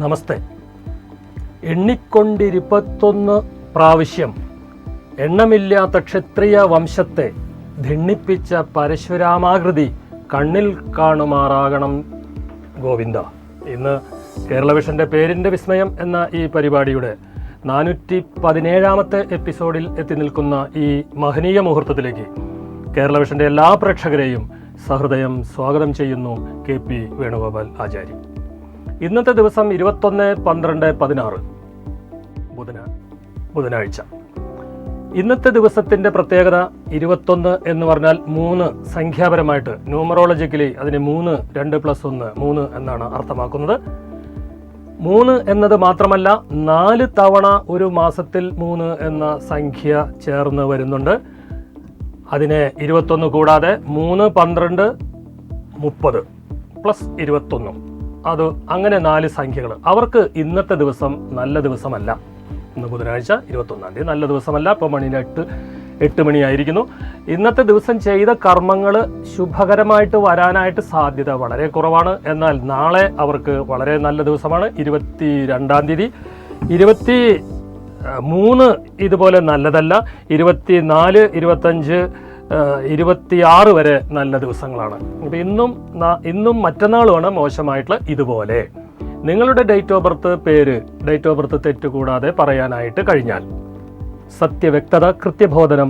നമസ്തേ. എണ്ണിക്കൊണ്ടിരുപത്തൊന്ന് പ്രാവശ്യം എണ്ണമില്ലാത്ത ക്ഷത്രിയ വംശത്തെ ധിണ്ണിപ്പിച്ച പരശുരാമാകൃതി കണ്ണിൽ കാണുമാറാകണം ഗോവിന്ദ. ഇന്ന് കേരള വിഷൻ്റെ പേരിൻ്റെ വിസ്മയം എന്ന ഈ പരിപാടിയുടെ 417 എപ്പിസോഡിൽ എത്തി നിൽക്കുന്ന ഈ മഹനീയ മുഹൂർത്തത്തിലേക്ക് കേരള വിഷൻ്റെ എല്ലാ പ്രേക്ഷകരെയും സഹൃദയം സ്വാഗതം ചെയ്യുന്നു KP വേണുഗോപാൽ ആചാരി. ഇന്നത്തെ ദിവസം 21/12/16 ബുധനാഴ്ച. ഇന്നത്തെ ദിവസത്തിൻ്റെ പ്രത്യേകത 21 എന്ന് പറഞ്ഞാൽ 3 സംഖ്യാപരമായിട്ട് ന്യൂമറോളജിക്കലി അതിന് 3 2+1 3 എന്നാണ് അർത്ഥമാക്കുന്നത്. 3 എന്നത് മാത്രമല്ല 4 തവണ ഒരു മാസത്തിൽ 3 എന്ന സംഖ്യ ചേർന്ന് വരുന്നുണ്ട്. അതിനെ 21 കൂടാതെ 3, 12, 30 പ്ലസ് 21 അത് അങ്ങനെ 4 സംഖ്യകൾ. അവർക്ക് ഇന്നത്തെ ദിവസം നല്ല ദിവസമല്ല. ഇന്ന് ബുധനാഴ്ച 21-ാം തീയതി നല്ല ദിവസമല്ല. ഇപ്പോൾ മണിന് 8 മണിയായിരിക്കുന്നു. ഇന്നത്തെ ദിവസം ചെയ്ത കർമ്മങ്ങൾ ശുഭകരമായിട്ട് വരാനായിട്ട് സാധ്യത വളരെ കുറവാണ്. എന്നാൽ നാളെ അവർക്ക് വളരെ നല്ല ദിവസമാണ്. 22-ാം തീയതി. 23 ഇതുപോലെ നല്ലതല്ല. 24, 25, 26 വരെ നല്ല ദിവസങ്ങളാണ്. അപ്പോൾ ഇന്നും മറ്റന്നാളുമാണ് മോശമായിട്ടുള്ള. ഇതുപോലെ നിങ്ങളുടെ ഡേറ്റ് ഓഫ് ബർത്ത് തെറ്റുകൂടാതെ പറയാനായിട്ട് കഴിഞ്ഞാൽ സത്യവ്യക്തത, കൃത്യബോധനം,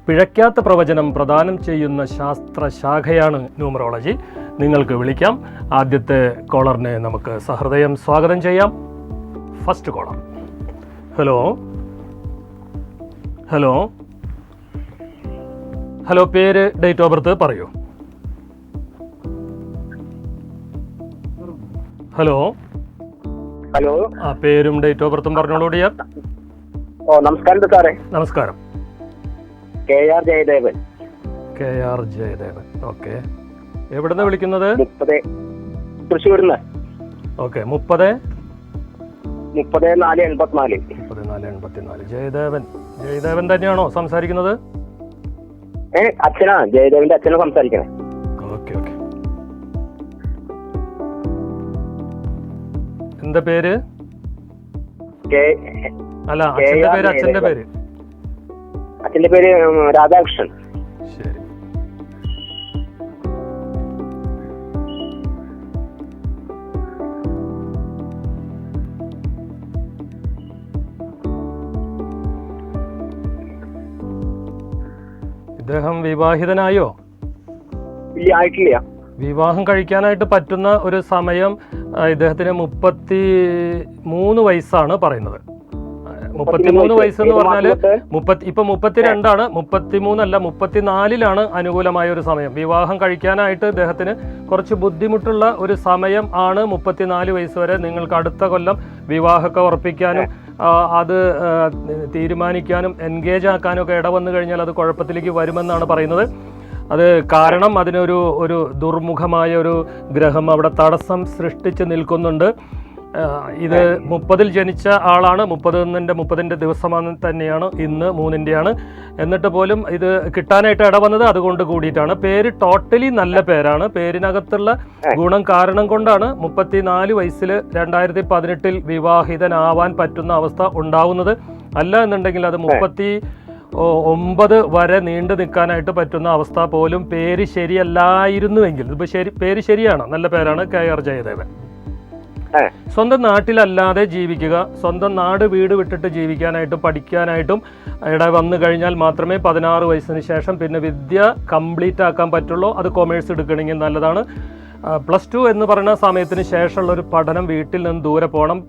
പിഴയ്ക്കാത്ത പ്രവചനം പ്രദാനം ചെയ്യുന്ന ശാസ്ത്രശാഖയാണ് ന്യൂമറോളജി. നിങ്ങൾക്ക് വിളിക്കാം. ആദ്യത്തെ കോളറിനെ നമുക്ക് സഹൃദയം സ്വാഗതം ചെയ്യാം. First collar. ഹലോ, പേര്, ഡേറ്റ് ഓഫ് ബർത്ത് പറയൂ. ഹലോ, പേരും ഡേറ്റ് ഓഫ് ബർത്തും പറഞ്ഞോളൂ ഡിയർ. നമസ്കാരം സാറേ. നമസ്കാരം. KR ജയദേവൻ. ഓക്കെ. എവിടുന്ന് വിളിക്കുന്നത്? തൃശ്ശൂരിന്ന്. ഓക്കെ. 30/4/84. ജയദേവൻ തന്നെയാണോ സംസാരിക്കുന്നത്? അച്ഛനാ, ജയദേവന്റെ അച്ഛനാ സംസാരിക്കണേ. ഓക്കെ. എന്താ പേര്? അല്ല, അച്ഛന്റെ പേര് രാധാകൃഷ്ണൻ. ശരി. ഇദ്ദേഹം വിവാഹിതനായോ? ആയിട്ടില്ല. വിവാഹം കഴിക്കാനായിട്ട് പറ്റുന്ന ഒരു സമയം ഇദ്ദേഹത്തിന് 33 വയസ്സാണ് പറയുന്നത്. 33 വയസ്സെന്ന് പറഞ്ഞാൽ ഇപ്പൊ 32ആണ്. 33 അല്ല, 34 അനുകൂലമായ ഒരു സമയം. വിവാഹം കഴിക്കാനായിട്ട് ഇദ്ദേഹത്തിന് കുറച്ച് ബുദ്ധിമുട്ടുള്ള ഒരു സമയം ആണ് 34 വയസ്സ് വരെ. നിങ്ങൾക്ക് അടുത്ത കൊല്ലം വിവാഹമൊക്കെ ഉറപ്പിക്കാനും അത് തീരുമാനിക്കാനും എൻഗേജ് ആക്കാനും ഒക്കെ ഇടവന്നു കഴിഞ്ഞാൽ അത് കുഴപ്പത്തിലേക്ക് വരുമെന്നാണ് പറയുന്നത്. അത് കാരണം ഒരു ദുർമുഖമായ ഒരു ഗ്രഹം അവിടെ തടസ്സം സൃഷ്ടിച്ച് നിൽക്കുന്നുണ്ട്. ഇത് 30-ൽ ജനിച്ച ആളാണ്. 30-ന്റെ ദിവസം തന്നെയാണ് ഇന്ന്. 3-ന്റെയാണ്. എന്നിട്ട് പോലും ഇത് കിട്ടാനായിട്ട് ഇടവന്നത് അതുകൊണ്ട് കൂടിയിട്ടാണ്. പേര് ടോട്ടലി നല്ല പേരാണ്. പേരിനകത്തുള്ള ഗുണം കാരണം കൊണ്ടാണ് 34 വയസ്സിൽ 2018 വിവാഹിതനാവാൻ പറ്റുന്ന അവസ്ഥ ഉണ്ടാവുന്നത്. അല്ല എന്നുണ്ടെങ്കിൽ അത് 39 വരെ നീണ്ടു നിൽക്കാനായിട്ട് പറ്റുന്ന അവസ്ഥ പോലും. പേര് ശരിയല്ലായിരുന്നുവെങ്കിൽ ഇപ്പൊ പേര് ശരിയാണ്, നല്ല പേരാണ്. KR ജയദേവൻ. സ്വന്തം നാട്ടിലല്ലാതെ ജീവിക്കുക, സ്വന്തം നാട് വീട് വിട്ടിട്ട് ജീവിക്കാനായിട്ടും പഠിക്കാനായിട്ടും ഇട വന്നു കഴിഞ്ഞാൽ മാത്രമേ 16 വയസ്സിന് ശേഷം പിന്നെ വിദ്യ കംപ്ലീറ്റ് ആക്കാൻ പറ്റുള്ളൂ. അത് കൊമേഴ്സ് എടുക്കണമെങ്കിൽ നല്ലതാണ്. +2 എന്ന് പറയുന്ന സമയത്തിന് ശേഷമുള്ള ഒരു പഠനം, വീട്ടിൽ നിന്ന് ദൂരെ പോകണം.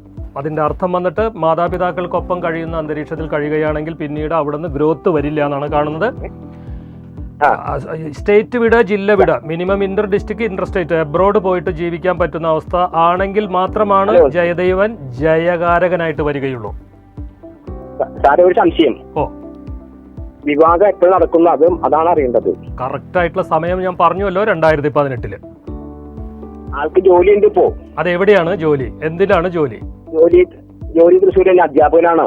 അതിൻ്റെ അർത്ഥം വന്നിട്ട് മാതാപിതാക്കൾക്കൊപ്പം കഴിയുന്ന അന്തരീക്ഷത്തിൽ കഴിയുകയാണെങ്കിൽ പിന്നീട് അവിടെ നിന്ന് ഗ്രോത്ത് വരില്ല എന്നാണ് കാണുന്നത്. സ്റ്റേറ്റ് വിട, ജില്ല വിട, minimum Inter district, Inter state, abroad പോയിട്ട് ജീവിക്കാൻ പറ്റുന്ന അവസ്ഥ ആണെങ്കിൽ മാത്രമാണ് ജയദേവൻ ജയകാരകനായിട്ട് വരികയുള്ളൂ. ഒരു സംശയം. വിവാഹം എപ്പോഴും നടക്കുന്നു, അതാണ് അറിയേണ്ടത്. കറക്റ്റ് ആയിട്ടുള്ള സമയം ഞാൻ പറഞ്ഞുവല്ലോ, 2018. ആൾക്ക് ജോലി ഉണ്ട് ഇപ്പോ. അതെവിടെയാണ് ജോലി? എന്തിനാണ് ജോലി? ജോലി തൃശ്ശൂരിൽ അധ്യാപകനാണ്.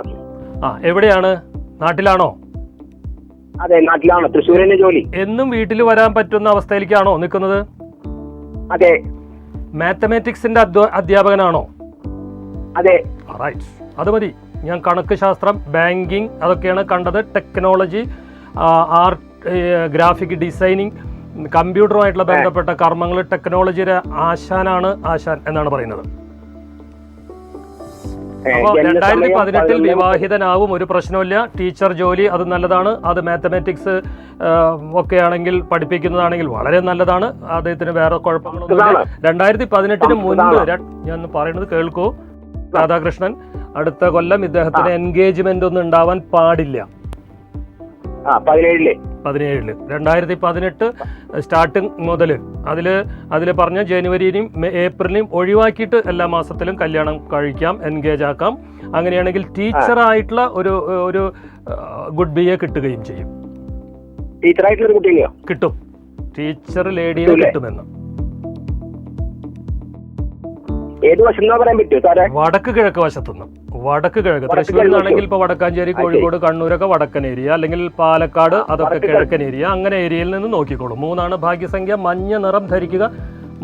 എവിടെയാണ്? നാട്ടിലാണോ? അതെ, നാട്ടിലാണ്. തൃശ്ശൂരിന്റെ ജോലി. എന്നും വീട്ടിൽ വരാൻ പറ്റുന്ന അവസ്ഥയിലേക്കാണോ നിൽക്കുന്നത്? അതെ. മാത്തമാറ്റിക്സിന്റെ അധ്യാപകനാണോ? അതെ. റൈറ്റ്, അത് മതി. ഞാൻ കണക്ക് ശാസ്ത്രം, ബാങ്കിങ് അതൊക്കെയാണ് കണ്ടത്. ടെക്നോളജി, ആർട്ട്, ഗ്രാഫിക് ഡിസൈനിങ്, കമ്പ്യൂട്ടറുമായിട്ടുള്ള ബന്ധപ്പെട്ട കർമ്മങ്ങൾ, ടെക്നോളജിയുടെ ആശാനാണ് ആശാൻ എന്നാണ് പറയുന്നത്. അപ്പോൾ 2018 വിവാഹിതനാവും, ഒരു പ്രശ്നമില്ല. ടീച്ചർ ജോലി അത് നല്ലതാണ്. അത് മാത്തമാറ്റിക്സ് ഒക്കെ ആണെങ്കിൽ പഠിപ്പിക്കുന്നതാണെങ്കിൽ വളരെ നല്ലതാണ്. അദ്ദേഹത്തിന് വേറെ കുഴപ്പങ്ങളൊന്നുമില്ല. 2018 മുൻപ് ഞാൻ പറയുന്നത് കേൾക്കൂ രാധാകൃഷ്ണൻ, അടുത്ത കൊല്ലം ഇദ്ദേഹത്തിന് എൻഗേജ്മെന്റ് ഒന്നും ഉണ്ടാവാൻ പാടില്ല. 17 2018 സ്റ്റാർട്ടിങ് മുതൽ അതിൽ പറഞ്ഞ ജനുവരിയിലും ഏപ്രിലിലും ഒഴിവാക്കിയിട്ട് എല്ലാ മാസത്തിലും കല്യാണം കഴിക്കാം, എൻഗേജ് ആക്കാം. അങ്ങനെയാണെങ്കിൽ ടീച്ചറായിട്ടുള്ള ഒരു ഗുഡ് ബിയെ കിട്ടുകയും ചെയ്യും. കിട്ടും, ടീച്ചർ ലേഡിയെ കിട്ടുമെന്ന്. ഏത് വശം പറയാൻ പറ്റുമോ സാറേ? വടക്ക് കിഴക്ക് വശത്തുനിന്ന്. വടക്ക് കിഴക്ക് തൃശ്ശൂരിലാണെങ്കിൽ ഇപ്പോൾ വടക്കാഞ്ചേരി, കോഴിക്കോട്, കണ്ണൂരൊക്കെ വടക്കൻ ഏരിയ, അല്ലെങ്കിൽ പാലക്കാട് അതൊക്കെ കിഴക്കൻ ഏരിയ. അങ്ങനെ ഏരിയയിൽ നിന്ന് നോക്കിക്കോളൂ. 3 ഭാഗ്യസംഖ്യ. മഞ്ഞ നിറം ധരിക്കുക.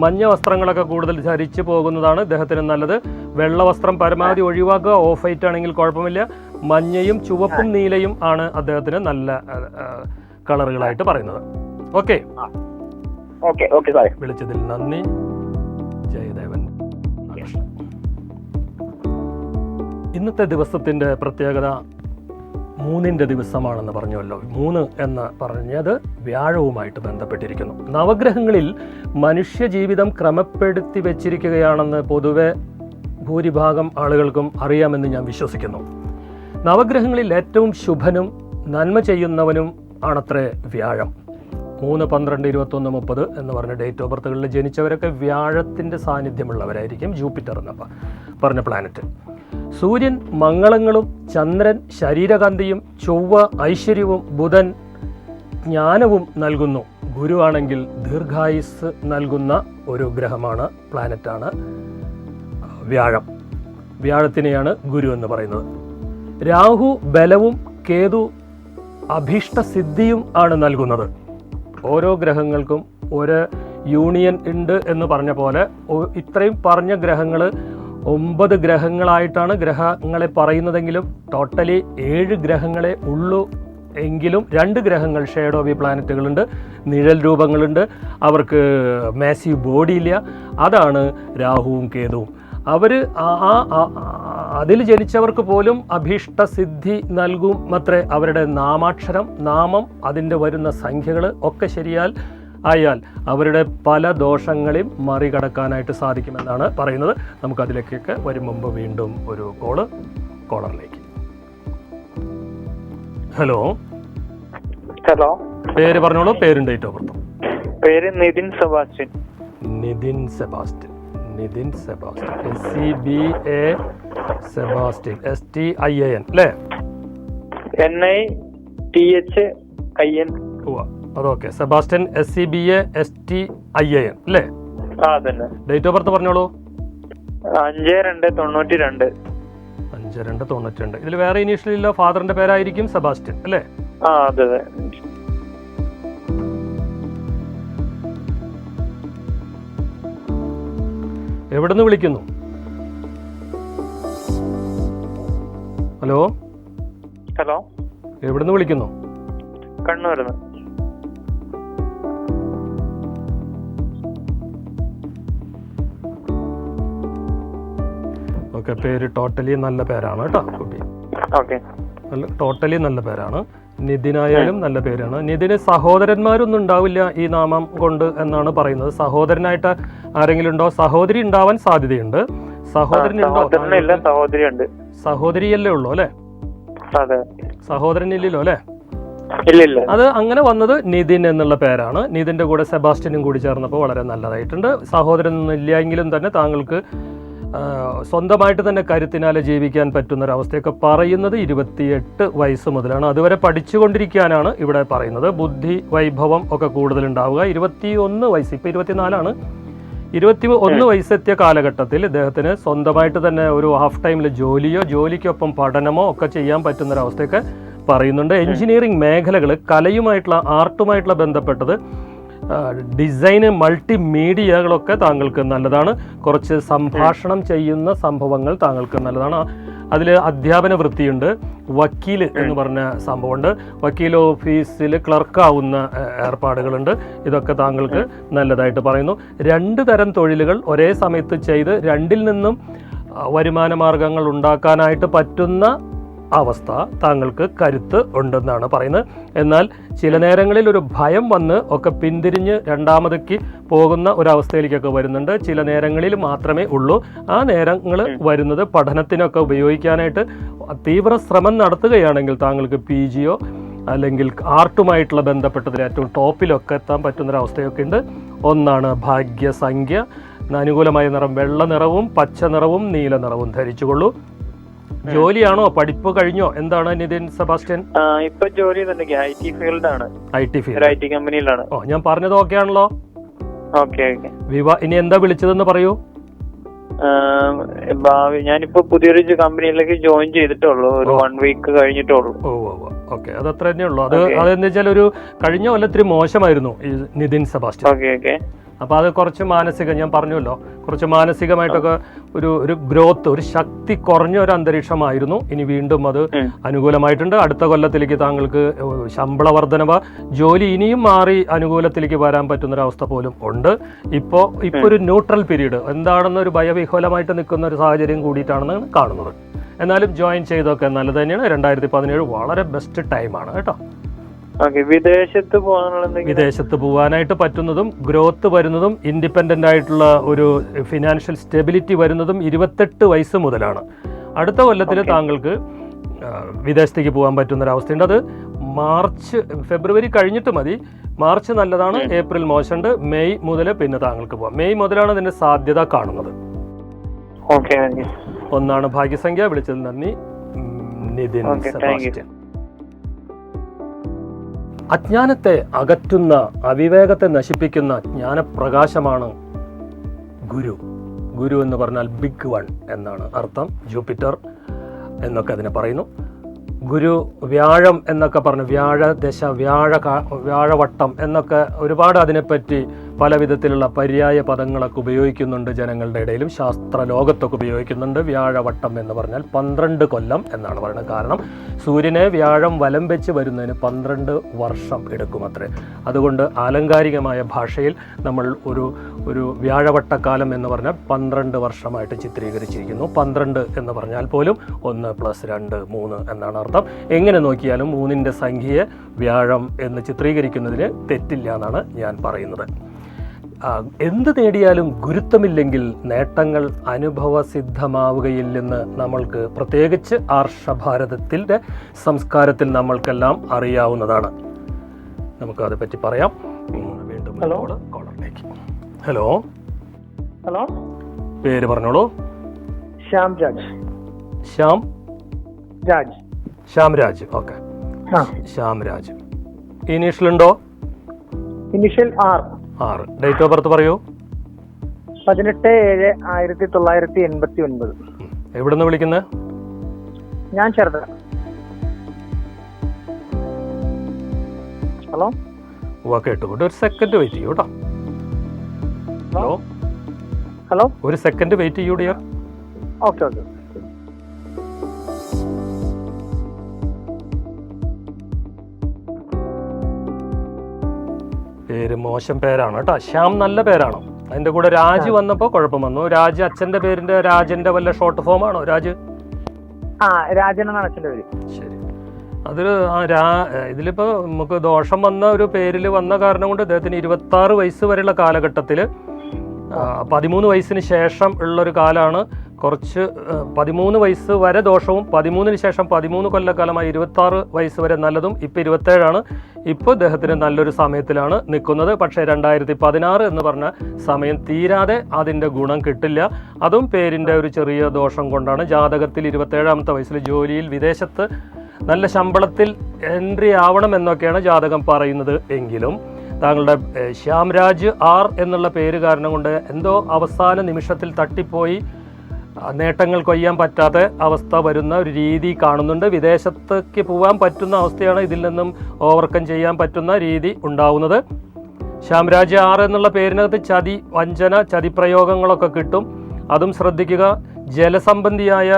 മഞ്ഞ വസ്ത്രങ്ങളൊക്കെ കൂടുതൽ ധരിച്ചു പോകുന്നതാണ് ഇദ്ദേഹത്തിന് നല്ലത്. വെള്ള വസ്ത്രം പരമാവധി ഒഴിവാക്കുക. ഓഫ് വൈറ്റ് ആണെങ്കിൽ കുഴപ്പമില്ല. മഞ്ഞയും ചുവപ്പും നീലയും ആണ് അദ്ദേഹത്തിന് നല്ല കളറുകളായിട്ട് പറയുന്നത്. ഓക്കെ, വിളിച്ചതിൽ നന്ദി. ജയദേവൻ. ഇന്നത്തെ ദിവസത്തിൻ്റെ പ്രത്യേകത 3ന്റെ ദിവസമാണെന്ന് പറഞ്ഞുവല്ലോ. 3 എന്ന് പറഞ്ഞത് വ്യാഴവുമായിട്ട് ബന്ധപ്പെട്ടിരിക്കുന്നു. നവഗ്രഹങ്ങളിൽ മനുഷ്യജീവിതം ക്രമപ്പെടുത്തി വെച്ചിരിക്കുകയാണെന്ന് പൊതുവെ ഭൂരിഭാഗം ആളുകൾക്കും അറിയാമെന്ന് ഞാൻ വിശ്വസിക്കുന്നു. നവഗ്രഹങ്ങളിൽ ഏറ്റവും ശുഭനും നന്മ ചെയ്യുന്നവനും ആണത്രേ വ്യാഴം. 3, 12, 21, 30 എന്ന് പറഞ്ഞ ഡേറ്റ് ഓഫ് ബർത്തുകളിൽ ജനിച്ചവരൊക്കെ വ്യാഴത്തിൻ്റെ സാന്നിധ്യമുള്ളവരായിരിക്കും. ജൂപ്പിറ്റർ എന്ന പറഞ്ഞ പ്ലാനറ്റ്. സൂര്യൻ മംഗളങ്ങളും, ചന്ദ്രൻ ശരീരകാന്തിയും, ചൊവ്വ ഐശ്വര്യവും, ബുധൻ ജ്ഞാനവും നൽകുന്നു. ഗുരു ആണെങ്കിൽ ദീർഘായുസ് നൽകുന്ന ഒരു ഗ്രഹമാണ്, പ്ലാനറ്റാണ് വ്യാഴം. വ്യാഴത്തിനെയാണ് ഗുരു എന്ന് പറയുന്നത്. രാഹു ബലവും, കേതു അഭീഷ്ടസിദ്ധിയും ആണ് നൽകുന്നത്. ഓരോ ഗ്രഹങ്ങൾക്കും ഒരു യൂണിയൻ ഉണ്ട് എന്ന് പറഞ്ഞ പോലെ ഇത്രയും പറഞ്ഞ ഗ്രഹങ്ങൾ 9 ഗ്രഹങ്ങളായിട്ടാണ് ഗ്രഹങ്ങളെ പറയുന്നതെങ്കിലും ടോട്ടലി 7 ഗ്രഹങ്ങളെ ഉള്ളൂ. എങ്കിലും 2 ഗ്രഹങ്ങൾ ഷേഡോവി പ്ലാനറ്റുകളുണ്ട്, നിഴൽ രൂപങ്ങളുണ്ട്. അവർക്ക് മാസീവ് ബോഡി ഇല്ല. അതാണ് രാഹുവും കേതുവും. അവർ അതിൽ ജനിച്ചവർക്ക് പോലും അഭീഷ്ടസിദ്ധി നൽകും അത്രേ. അവരുടെ നാമാക്ഷരം, നാമം, അതിൻ്റെ വരുന്ന സംഖ്യകൾ ഒക്കെ ആയാൽ അവരുടെ പല ദോഷങ്ങളെയും മറികടക്കാനായിട്ട് സാധിക്കുമെന്നാണ് പറയുന്നത്. നമുക്കതിലേക്കൊക്കെ വരും മുമ്പ് വീണ്ടും ഒരു കോളറിലേക്ക്. ഹലോ, പേര് പറഞ്ഞോളൂ. പേരും ഡേറ്റ് ഓഫ് ബർത്ത്. പേര് Nithin Sebastian. SEBA Sebastian, STIAN അല്ലേ? NITHIN. അതൊക്കെ സെബാസ്റ്റ്യൻ, SEBA STIAN അല്ലേ? ഡേറ്റ് ഓഫ് ബർത്ത് പറഞ്ഞോളൂ. 5/2/92. 5/2/92. ഇതിൽ വേറെ ഇനീഷ്യൽ ഇല്ല. ഫാദറിന്റെ പേരായിരിക്കും സെബാസ്റ്റ്യൻ അല്ലേ? അതെ. എവിടുന്ന് വിളിക്കുന്നു? ഹലോ, എവിടുന്ന് വിളിക്കുന്നു? കണ്ണൂരിന്ന്. ഓക്കെ, പേര് ടോട്ടലി നല്ല പേരാണ് കേട്ടോ കുട്ടി. ടോട്ടലി നല്ല പേരാണ്. നിതിനായാലും നല്ല പേരാണ്. നിതിന് സഹോദരന്മാരൊന്നും ഉണ്ടാവില്ല ഈ നാമം കൊണ്ട് എന്നാണ് പറയുന്നത്. സഹോദരനായിട്ട് ആരെങ്കിലും ഉണ്ടോ? സഹോദരി ഉണ്ടാവാൻ സാധ്യതയുണ്ട്. സഹോദരനുണ്ടോ? സഹോദരിയല്ലേ ഉള്ളൂ അല്ലേ? സഹോദരനില്ലല്ലോ അല്ലേ? അത് അങ്ങനെ വന്നത് നിതിൻ എന്നുള്ള പേരാണ്. നിതിന്റെ കൂടെ സെബാസ്റ്റ്യനും കൂടി ചേർന്നപ്പോൾ വളരെ നല്ലതായിട്ടുണ്ട്. സഹോദരനൊന്നും ഇല്ലെങ്കിലും തന്നെ താങ്കൾക്ക് സ്വന്തമായിട്ട് തന്നെ കരുത്തിനാലെ ജീവിക്കാൻ പറ്റുന്നൊരവസ്ഥയൊക്കെ പറയുന്നത് 28 വയസ്സ് മുതലാണ്. അതുവരെ പഠിച്ചുകൊണ്ടിരിക്കാനാണ് ഇവിടെ പറയുന്നത്. ബുദ്ധി വൈഭവം ഒക്കെ കൂടുതലുണ്ടാവുക 21 വയസ്സ്, ഇപ്പോൾ 24ആണ്. 21 വയസ്സെത്തിയ കാലഘട്ടത്തിൽ ഇദ്ദേഹത്തിന് സ്വന്തമായിട്ട് തന്നെ ഒരു ഹാഫ് ടൈമിൽ ജോലിക്കൊപ്പം പഠനമോ ഒക്കെ ചെയ്യാൻ പറ്റുന്നൊരവസ്ഥയൊക്കെ പറയുന്നുണ്ട്. എഞ്ചിനീയറിംഗ് മേഖലകൾ, കലയുമായിട്ടുള്ള ആർട്ടുമായിട്ടുള്ള ബന്ധപ്പെട്ടത് ഡിസൈന് മൾട്ടിമീഡിയകളൊക്കെ താങ്കൾക്ക് നല്ലതാണ്. കുറച്ച് സംഭാഷണം ചെയ്യുന്ന സംഭവങ്ങൾ താങ്കൾക്ക് നല്ലതാണ്. അതിൽ അധ്യാപന വൃത്തിയുണ്ട്. വക്കീൽ എന്ന് പറഞ്ഞ സംഭവമുണ്ട്. വക്കീൽ ഓഫീസിൽ ക്ലർക്കാവുന്ന ഏർപ്പാടുകളുണ്ട്. ഇതൊക്കെ താങ്കൾക്ക് നല്ലതായിട്ട് പറയുന്നു. 2 തരം തൊഴിലുകൾ ഒരേ സമയത്ത് ചെയ്ത് 2ൽ നിന്നും വരുമാന മാർഗങ്ങൾ ഉണ്ടാക്കാനായിട്ട് പറ്റുന്ന അവസ്ഥ താങ്കൾക്ക് കരുത്ത് ഉണ്ടെന്നാണ് പറയുന്നത്. എന്നാൽ ചില നേരങ്ങളിൽ ഒരു ഭയം വന്ന് ഒക്കെ പിന്തിരിഞ്ഞ് രണ്ടാമതേക്ക് പോകുന്ന ഒരവസ്ഥയിലേക്കൊക്കെ വരുന്നുണ്ട്. ചില നേരങ്ങളിൽ മാത്രമേ ഉള്ളൂ. ആ നേരങ്ങൾ വരുന്നത് പഠനത്തിനൊക്കെ ഉപയോഗിക്കാനായിട്ട് തീവ്ര ശ്രമം നടത്തുകയാണെങ്കിൽ താങ്കൾക്ക് PGയോ അല്ലെങ്കിൽ ആർട്ടുമായിട്ടുള്ള ബന്ധപ്പെട്ടതിൽ ഏറ്റവും ടോപ്പിലൊക്കെ എത്താൻ പറ്റുന്നൊരവസ്ഥയൊക്കെ ഉണ്ട്. ഒന്നാണ് ഭാഗ്യസംഖ്യ. അനുകൂലമായ നിറം വെള്ള നിറവും പച്ച നിറവും നീല നിറവും ധരിച്ചുകൊള്ളൂ. ജോലിയാണോ, പഠിപ്പ് കഴിഞ്ഞോ, എന്താണ് നിതിൻ സെബാസ്റ്റ്യൻ? ഇപ്പൊ ജോലി തന്നെ IT ഫീൽഡാണ്. IT field, IT കമ്പനിയിലാണ്. ഞാൻ പറഞ്ഞത് ഓക്കെ ആണല്ലോ. ഓക്കെ. ഇനി എന്താ വിളിച്ചതെന്ന് പറയൂ. ഞാനിപ്പോ പുതിയൊരു കമ്പനിയിലേക്ക് ജോയിൻ ചെയ്തിട്ടുള്ളൂ. ഒരു 1 വീക്ക് കഴിഞ്ഞിട്ടുള്ളൂ. ഓക്കെ, അത് അത്ര തന്നെ ഉള്ളൂ. അതെന്താ വെച്ചാൽ ഒരു കഴിഞ്ഞ കൊല്ലത്തിരി മോശമായിരുന്നു ഈ നിതിൻ സെബാസ്റ്റ്യൻ. ഓക്കെ. അപ്പോൾ അത് കുറച്ച് ഞാൻ പറഞ്ഞല്ലോ, കുറച്ച് മാനസികമായിട്ടൊക്കെ ഒരു ഗ്രോത്ത്, ഒരു ശക്തി കുറഞ്ഞ ഒരു അന്തരീക്ഷമായിരുന്നു. ഇനി വീണ്ടും അത് അനുകൂലമായിട്ടുണ്ട്. അടുത്ത കൊല്ലത്തിലേക്ക് താങ്കൾക്ക് ശമ്പള വർധനവ്, ജോലി ഇനിയും മാറി അനുകൂലത്തിലേക്ക് വരാൻ പറ്റുന്നൊരവസ്ഥ പോലും ഉണ്ട്. ഇപ്പോൾ ഒരു ന്യൂട്രൽ പീരീഡ് എന്താണെന്നൊരു ഭയവിഹ്വലമായിട്ട് നിൽക്കുന്ന ഒരു സാഹചര്യം കൂടിയിട്ടാണെന്ന് കാണുന്നത്. എന്നാലും ജോയിൻ ചെയ്തൊക്കെ നല്ലത് തന്നെയാണ്. 2017 വളരെ ബെസ്റ്റ് ടൈമാണ് കേട്ടോ. വിദേശത്ത് പോകാനായിട്ട് പറ്റുന്നതും ഗ്രോത്ത് വരുന്നതും ഇൻഡിപെൻഡൻ്റ് ആയിട്ടുള്ള ഒരു ഫിനാൻഷ്യൽ സ്റ്റെബിലിറ്റി വരുന്നതും 28 വയസ്സ് മുതലാണ്. അടുത്ത കൊല്ലത്തിൽ താങ്കൾക്ക് വിദേശത്തേക്ക് പോകാൻ പറ്റുന്നൊരവസ്ഥയുണ്ട്. അത് ഫെബ്രുവരി കഴിഞ്ഞിട്ട് മതി. മാർച്ച് നല്ലതാണ്, ഏപ്രിൽ മോശമുണ്ട്, മെയ് മുതൽ പിന്നെ താങ്കൾക്ക് പോകാം. മെയ് മുതലാണ് അതിൻ്റെ സാധ്യത കാണുന്നത്. ഒന്നാണ് ഭാഗ്യസംഖ്യ. വിളിച്ചതിൽ നന്ദി. നിതിൻ സെബാസ്റ്റ്യൻ. അജ്ഞാനത്തെ അകറ്റുന്ന, അവിവേകത്തെ നശിപ്പിക്കുന്ന ജ്ഞാനപ്രകാശമാണ് ഗുരു. ഗുരു എന്ന് പറഞ്ഞാൽ ബിഗ് വൺ എന്നാണ് അർത്ഥം. ജൂപ്പിറ്റർ എന്നൊക്കെ അതിനെ പറയുന്നു. ഗുരു വ്യാഴം എന്നൊക്കെ പറഞ്ഞു, വ്യാഴദശ, വ്യാഴവട്ടം എന്നൊക്കെ ഒരുപാട് അതിനെപ്പറ്റി പല വിധത്തിലുള്ള പര്യായ പദങ്ങളൊക്കെ ഉപയോഗിക്കുന്നുണ്ട് ജനങ്ങളുടെ ഇടയിലും, ശാസ്ത്ര ലോകത്തൊക്കെ ഉപയോഗിക്കുന്നുണ്ട്. വ്യാഴവട്ടം എന്ന് പറഞ്ഞാൽ 12 കൊല്ലം എന്നാണ് പറയുന്നത്. കാരണം സൂര്യനെ വ്യാഴം വലം വെച്ച് വരുന്നതിന് 12 വർഷം എടുക്കുമത്രേ. അതുകൊണ്ട് ആലങ്കാരികമായ ഭാഷയിൽ നമ്മൾ ഒരു വ്യാഴവട്ടക്കാലം എന്ന് പറഞ്ഞാൽ 12 വർഷമായിട്ട് ചിത്രീകരിച്ചിരിക്കുന്നു. 12 എന്ന് പറഞ്ഞാൽ പോലും 1 + 2 3 എന്നാണ് അർത്ഥം. എങ്ങനെ നോക്കിയാലും 3ൻ്റെ സംഖ്യയെ വ്യാഴം എന്ന് ചിത്രീകരിക്കുന്നതിന് തെറ്റില്ല എന്നാണ് ഞാൻ പറയുന്നത്. എന്ത് നേടിയാലും ഗുരുത്വമില്ലെങ്കിൽ നേട്ടങ്ങൾ അനുഭവസിദ്ധമാവുകയില്ലെന്ന് നമ്മൾക്ക് പ്രത്യേകിച്ച് ആർഷഭാരതത്തിൻ്റെ സംസ്കാരത്തിൽ നമ്മൾക്കെല്ലാം അറിയാവുന്നതാണ്. നമുക്ക് അതേപ്പറ്റി പറയാം. വീണ്ടും കോളറിലേക്ക്. ഹലോ. പേര് പറഞ്ഞോളൂ. ശ്യാംരാജ്. ഓക്കെ, ശ്യാംരാജ്. ഇനീഷ്യലുണ്ടോ? Initial R. Date of birth പറയൂ. 18/7/1989. എവിടെ നിന്ന് വിളിക്കുന്നത്? ഞാൻ ചെറുതല. ഹലോ. കേട്ടുകൊണ്ട് ഒരു സെക്കൻഡ് വെയിറ്റ് ചെയ്യൂ കേട്ടോ. ഹലോ, ഒരു സെക്കൻഡ് വെയിറ്റ് ചെയ്യൂ ഡിയർ. ഓക്കെ. പേര് മോശം പേരാണ് കേട്ടോ. ശ്യാം നല്ല പേരാണോ? അതിന്റെ കൂടെ രാജ് വന്നപ്പോൾ കുഴപ്പം വന്നു. രാജ് അച്ഛന്റെ പേരിന്റെ രാജന്റെ വല്ല ഷോർട്ട് ഫോം ആണോ രാജ്? രാജൻ എന്നാണ് അച്ഛന്റെ പേര്. ശരി. അതൊരു ഇതിലിപ്പോ നമുക്ക് ദോഷം വന്ന ഒരു പേരിൽ വന്ന കാരണം കൊണ്ട് അദ്ദേഹത്തിന് 26 വയസ്സ് വരെയുള്ള കാലഘട്ടത്തിൽ 13 വയസ്സിന് ശേഷം ഉള്ളൊരു കാലമാണ്. കുറച്ച് 13 വയസ്സ് വരെ ദോഷവും 13-ന് ശേഷം 13 കൊല്ലക്കാലമായി 26 വയസ്സ് വരെ നല്ലതും. ഇപ്പോൾ 27 ഇപ്പോൾ അദ്ദേഹത്തിന് നല്ലൊരു സമയത്തിലാണ് നിൽക്കുന്നത്. പക്ഷേ 2016 എന്ന് പറഞ്ഞ സമയം തീരാതെ അതിൻ്റെ ഗുണം കിട്ടില്ല. അതും പേരിൻ്റെ ഒരു ചെറിയ ദോഷം കൊണ്ടാണ്. ജാതകത്തിൽ 27-ാമത്തെ വയസ്സിൽ ജോലിയിൽ വിദേശത്ത് നല്ല ശമ്പളത്തിൽ എൻട്രി ആവണം എന്നൊക്കെയാണ് ജാതകം പറയുന്നത്. എങ്കിലും താങ്കളുടെ ശ്യാംരാജ് R എന്നുള്ള പേര് കാരണം കൊണ്ട് എന്തോ അവസാന നിമിഷത്തിൽ തട്ടിപ്പോയി നേട്ടങ്ങൾ കൊയ്യാൻ പറ്റാത്ത അവസ്ഥ വരുന്ന ഒരു രീതി കാണുന്നുണ്ട്. വിദേശത്തേക്ക് പോകാൻ പറ്റുന്ന അവസ്ഥയാണ് ഇതിൽ നിന്നും ഓവർകം ചെയ്യാൻ പറ്റുന്ന രീതി ഉണ്ടാവുന്നത്. ശ്യാംരാജ് 6 എന്നുള്ള പേരിനകത്ത് ചതി, വഞ്ചന, ചതിപ്രയോഗങ്ങളൊക്കെ കിട്ടും. അതും ശ്രദ്ധിക്കുക. ജലസംബന്ധിയായ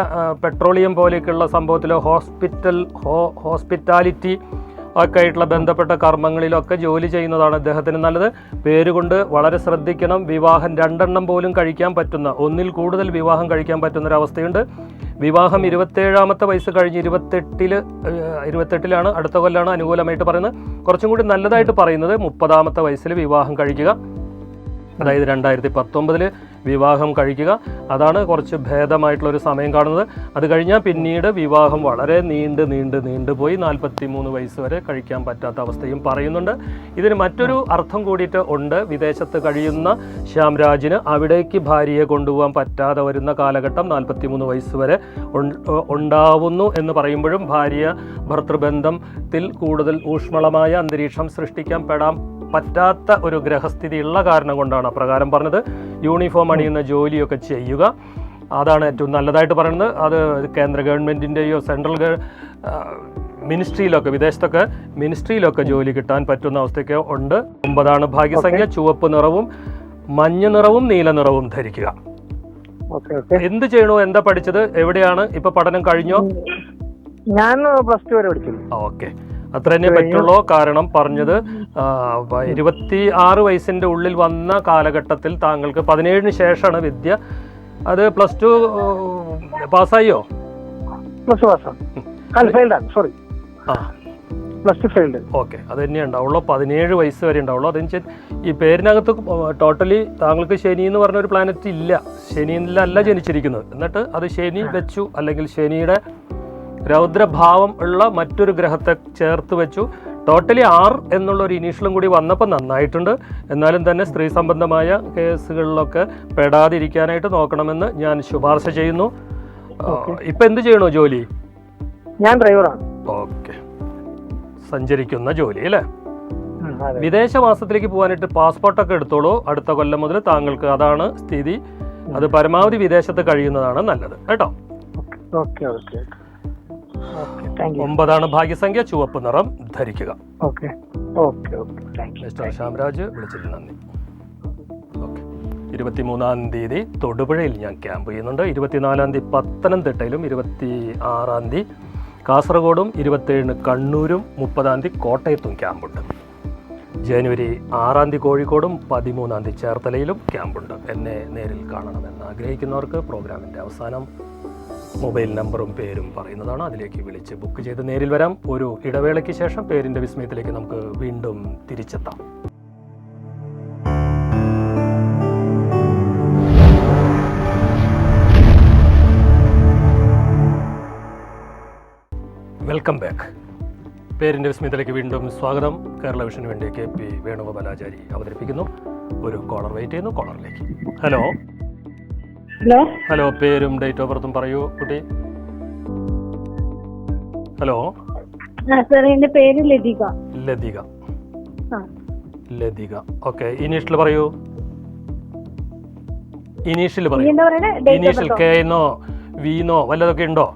പെട്രോളിയം പോലെയൊക്കെയുള്ള സംഭവത്തിൽ ഹോസ്പിറ്റാലിറ്റി ഒക്കെ ആയിട്ടുള്ള ബന്ധപ്പെട്ട കർമ്മങ്ങളിലൊക്കെ ജോലി ചെയ്യുന്നതാണ് അദ്ദേഹത്തിന് നല്ലത്. പേരുകൊണ്ട് വളരെ ശ്രദ്ധിക്കണം. വിവാഹം 2 എണ്ണം പോലും കഴിക്കാൻ പറ്റുന്ന, 1-ൽ കൂടുതൽ വിവാഹം കഴിക്കാൻ പറ്റുന്നൊരവസ്ഥയുണ്ട്. വിവാഹം 27-ാമത്തെ വയസ്സ് കഴിഞ്ഞ് 28-ലാണ്, അടുത്ത കൊല്ലാണ് അനുകൂലമായിട്ട് പറയുന്നത്. കുറച്ചും കൂടി നല്ലതായിട്ട് പറയുന്നത് 30-ാമത്തെ വയസ്സിൽ വിവാഹം കഴിക്കുക, അതായത് 2019 വിവാഹം കഴിക്കുക. അതാണ് കുറച്ച് ഭേദമായിട്ടുള്ളൊരു സമയം കാണുന്നത്. അത് കഴിഞ്ഞാൽ പിന്നീട് വിവാഹം വളരെ നീണ്ടുപോയി 43 വയസ്സ് വരെ കഴിക്കാൻ പറ്റാത്ത അവസ്ഥയും പറയുന്നുണ്ട്. ഇതിന് മറ്റൊരു അർത്ഥം കൂടിയിട്ട് ഉണ്ട്. വിദേശത്ത് കഴിയുന്ന ശ്യാംരാജിന് അവിടേക്ക് ഭാര്യയെ കൊണ്ടുപോകാൻ പറ്റാതെ വരുന്ന കാലഘട്ടം 43 വയസ്സ് വരെ ഉണ്ടാവുന്നു എന്ന് പറയുമ്പോഴും ഭാര്യ ഭർത്തൃബന്ധത്തിൽ കൂടുതൽ ഊഷ്മളമായ അന്തരീക്ഷം സൃഷ്ടിക്കാൻ പറ്റാത്ത ഒരു ഗ്രഹസ്ഥിതി ഉള്ള കാരണം കൊണ്ടാണ് അപ്രകാരം പറഞ്ഞത്. യൂണിഫോം അണിയുന്ന ജോലിയൊക്കെ ചെയ്യുക, അതാണ് ഏറ്റവും നല്ലതായിട്ട് പറയുന്നത്. അത് കേന്ദ്ര ഗവൺമെൻറ്റിൻ്റെയോ സെൻട്രൽ മിനിസ്ട്രിയിലൊക്കെ, വിദേശത്തൊക്കെ മിനിസ്ട്രിയിലൊക്കെ ജോലി കിട്ടാൻ പറ്റുന്ന അവസ്ഥയൊക്കെ ഉണ്ട്. 9 ഭാഗ്യസംഖ്യ. ചുവപ്പ് നിറവും മഞ്ഞ നിറവും നീല നിറവും ധരിക്കുക. എന്ത് ചെയ്യണോ, എന്താ പഠിച്ചത്, എവിടെയാണ് ഇപ്പൊ പഠനം കഴിഞ്ഞോ? ഞാൻ +2 വരെ പഠിച്ചു. ഓക്കെ, അത്ര തന്നെ പറ്റുള്ളൂ. കാരണം പറഞ്ഞത് 26 വയസ്സിന്റെ ഉള്ളിൽ വന്ന കാലഘട്ടത്തിൽ താങ്കൾക്ക് 17-ന് ശേഷമാണ് വിദ്യ. അത് +2 പാസ്സായോ? ഓക്കെ, അത് തന്നെ ഉണ്ടാവുള്ളൂ. 17 വയസ്സ് വരെ ഉണ്ടാവുള്ളൂ. അതെന്ന് ഈ പേരിനകത്ത് ടോട്ടലി താങ്കൾക്ക് ശനി എന്ന് പറഞ്ഞ ഒരു പ്ലാനറ്റ് ഇല്ല. ശനിയിലല്ല ജനിച്ചിരിക്കുന്നത്. എന്നിട്ട് അത് ശനി വെച്ചു, അല്ലെങ്കിൽ ശനിയുടെ രൗദ്രഭാവം ഉള്ള മറ്റൊരു ഗ്രഹത്തെ ചേർത്ത് വെച്ചു. ടോട്ടലി 6 എന്നുള്ള ഒരു ഇനീഷ്യലും കൂടി വന്നപ്പോൾ നന്നായിട്ടുണ്ട്. എന്നാലും തന്നെ സ്ത്രീ സംബന്ധമായ കേസുകളിലൊക്കെ പെടാതിരിക്കാനായിട്ട് നോക്കണമെന്ന് ഞാൻ ശുപാർശ ചെയ്യുന്നു. ഇപ്പൊ എന്ത് ചെയ്യണോ ജോലി? ഞാൻ ഡ്രൈവറാണ്. ഓക്കെ, സഞ്ചരിക്കുന്ന ജോലി അല്ലേ? വിദേശവാസത്തിലേക്ക് പോകാനായിട്ട് പാസ്പോർട്ടൊക്കെ എടുത്തോളൂ. അടുത്ത കൊല്ലം മുതൽ താങ്കൾക്ക് അതാണ് സ്ഥിതി. അത് പരമാവധി വിദേശത്ത് കഴിയുന്നതാണ് നല്ലത് കേട്ടോ. 9 ഭാഗ്യസംഖ്യ. ചുവപ്പ് നിറം ധരിക്കുക. മിസ്റ്റർ ശ്യാംരാജ് വിളിച്ചതിൽ നന്ദി. ഓക്കെ, 23-ാം തീയതി തൊടുപുഴയിൽ ഞാൻ ക്യാമ്പ് ചെയ്യുന്നുണ്ട്. 24-ാം തീയതി പത്തനംതിട്ടയിലും, 26-ാം തീയതി കാസർഗോഡും, 27-ന് കണ്ണൂരും, 30-ാം തീയതി കോട്ടയത്തും ക്യാമ്പുണ്ട്. ജനുവരി 6-ാം തീയതി കോഴിക്കോടും, 13-ാം തീയതി ചേർത്തലയിലും ക്യാമ്പുണ്ട്. എന്നെ നേരിൽ കാണണമെന്ന് ആഗ്രഹിക്കുന്നവർക്ക് പ്രോഗ്രാമിൻ്റെ അവസാനം മൊബൈൽ നമ്പറും പേരും പറയുന്നതാണ്. അതിലേക്ക് വിളിച്ച് ബുക്ക് ചെയ്ത് നേരിൽ വരാം. ഒരു ഇടവേളയ്ക്ക് ശേഷം പേരിൻ്റെ വിസ്മയത്തിലേക്ക് നമുക്ക് വീണ്ടും തിരിച്ചെത്താം. Welcome back. പേരിൻ്റെ വിസ്മയത്തിലേക്ക് വീണ്ടും സ്വാഗതം. കേരള വിഷന് വേണ്ടി KP വേണുഗോപാലാചാരി അവതരിപ്പിക്കുന്നു. ഒരു കോളർ വെയിറ്റ് ചെയ്യുന്നു. കോളറിലേക്ക്. ഹലോ. ഹലോ, പേരും ഡേറ്റ് ഓഫ് ബർത്തും പറയൂ കുട്ടി. ഹലോ. എന്റെ പേര് ലതിക. ലതിക. ഓക്കെ, ഇനീഷ്യൽ പറയൂ. ഇനീഷ്യൽ പറയൂ. ഇനീഷ്യൽ കെന്നോ വിന്നോ വല്ലതൊക്കെ ഉണ്ടോ?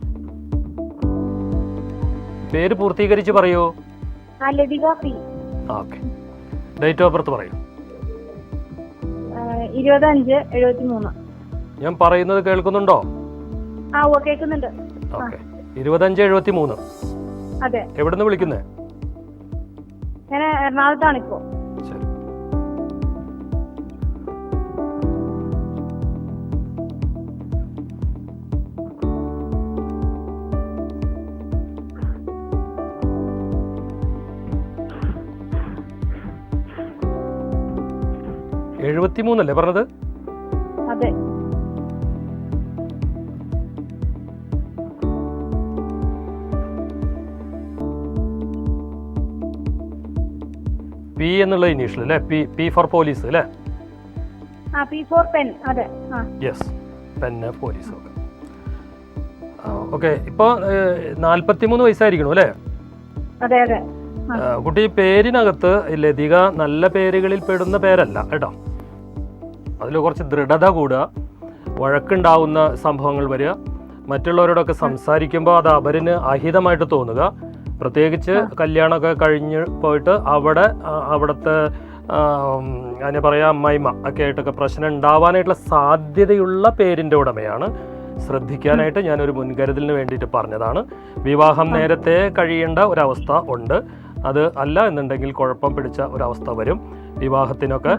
പേര് പൂർത്തീകരിച്ച് പറയൂ. ഓക്കെ, ഡേറ്റ് ഓഫ് ബർത്ത് പറയൂ. 25/73. ഞാൻ പറയുന്നത് കേൾക്കുന്നുണ്ടോ? കേൾക്കുന്നുണ്ട്. ഓക്കെ, 25/73. അതെ. എവിടുന്ന് വിളിക്കുന്നേ? ഞാൻ എറണാകുളത്താണ് ഇപ്പോ. ശരി. അല്ലേ പറഞ്ഞത്? അതെ. പി എന്നുള്ള ഇനീഷ്യൽ അല്ലേ? പി ഫോർ പോലീസ് അല്ലേ? P for pen. അതെ. Yes, pen police. ഓക്കെ, ഇപ്പോൾ 43 വയസ്സായിരിക്കണു അല്ലേ? അതെ അതെ. കുട്ടി, പേരിനകത്ത് ലതിക നല്ല പേരുകളിൽ പെടുന്ന പേരല്ല കേട്ടോ. അതിൽ കുറച്ച് ദൃഢത കൂടുക, വഴക്കുണ്ടാവുന്ന സംഭവങ്ങൾ വരിക, മറ്റുള്ളവരോടൊക്കെ സംസാരിക്കുമ്പോൾ അത് അവരിന് അഹിതമായിട്ട് തോന്നുക. പ്രത്യേകിച്ച് കല്യാണമൊക്കെ കഴിഞ്ഞ് പോയിട്ട് അവിടുത്തെ അതിനെ പറയാം അമ്മായിമ്മ ഒക്കെ ആയിട്ടൊക്കെ പ്രശ്നം ഉണ്ടാവാനായിട്ടുള്ള സാധ്യതയുള്ള പേരിൻ്റെ ഉടമയാണ്. ശ്രദ്ധിക്കാനായിട്ട് ഞാനൊരു മുൻകരുതലിന് വേണ്ടിയിട്ട് പറഞ്ഞതാണ്. വിവാഹം നേരത്തെ കഴിയേണ്ട ഒരവസ്ഥ ഉണ്ട്. അത് അല്ല എന്നുണ്ടെങ്കിൽ കുഴപ്പം പിടിച്ച ഒരവസ്ഥ വരും. വിവാഹത്തിനൊക്കെ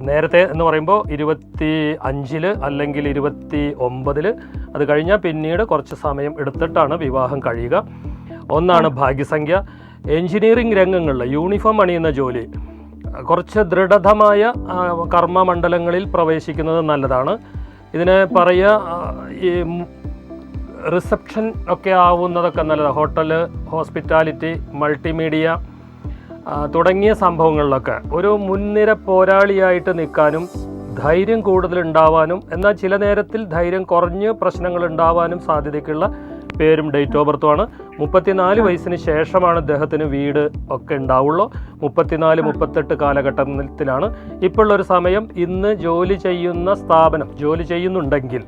നേരത്തെ എന്ന് പറയുമ്പോൾ 25 അല്ലെങ്കിൽ 29 അത് കഴിഞ്ഞാൽ പിന്നീട് കുറച്ച് സമയം എടുത്തിട്ടാണ് വിവാഹം കഴിയുക. ഒന്നാണ് ഭാഗ്യസംഖ്യ. എൻജിനീയറിംഗ് രംഗങ്ങളിൽ യൂണിഫോം അണിയുന്ന ജോലി, കുറച്ച് ദൃഢമായ കർമ്മമണ്ഡലങ്ങളിൽ പ്രവേശിക്കുന്നത് നല്ലതാണ്. ഇതിനെ പറയുക ഈ റിസപ്ഷൻ ഒക്കെ ആവുന്നതൊക്കെ നല്ലതാണ്. ഹോട്ടല്, ഹോസ്പിറ്റാലിറ്റി, മൾട്ടിമീഡിയ തുടങ്ങിയ സംഭവങ്ങളിലൊക്കെ ഒരു മുൻനിര പോരാളിയായിട്ട് നിൽക്കാനും ധൈര്യം കൂടുതൽ ഉണ്ടാവാനും എന്നാൽ ചില നേരത്തിൽ ധൈര്യം കുറഞ്ഞ് പ്രശ്നങ്ങൾ ഉണ്ടാവാനും സാധ്യതയ്ക്കുള്ള പേരും ഡേറ്റ് ഓഫ് ബർത്തുമാണ്. 34 വയസ്സിന് ശേഷമാണ് അദ്ദേഹത്തിന് വീട് ഒക്കെ ഉണ്ടാവുള്ളൂ. 34-38 കാലഘട്ടത്തിലാണ് ഇപ്പോൾ ഉള്ളൊരു സമയം. ഇന്ന് ജോലി ചെയ്യുന്ന സ്ഥാപനം ജോലി ചെയ്യുന്നുണ്ടെങ്കിൽ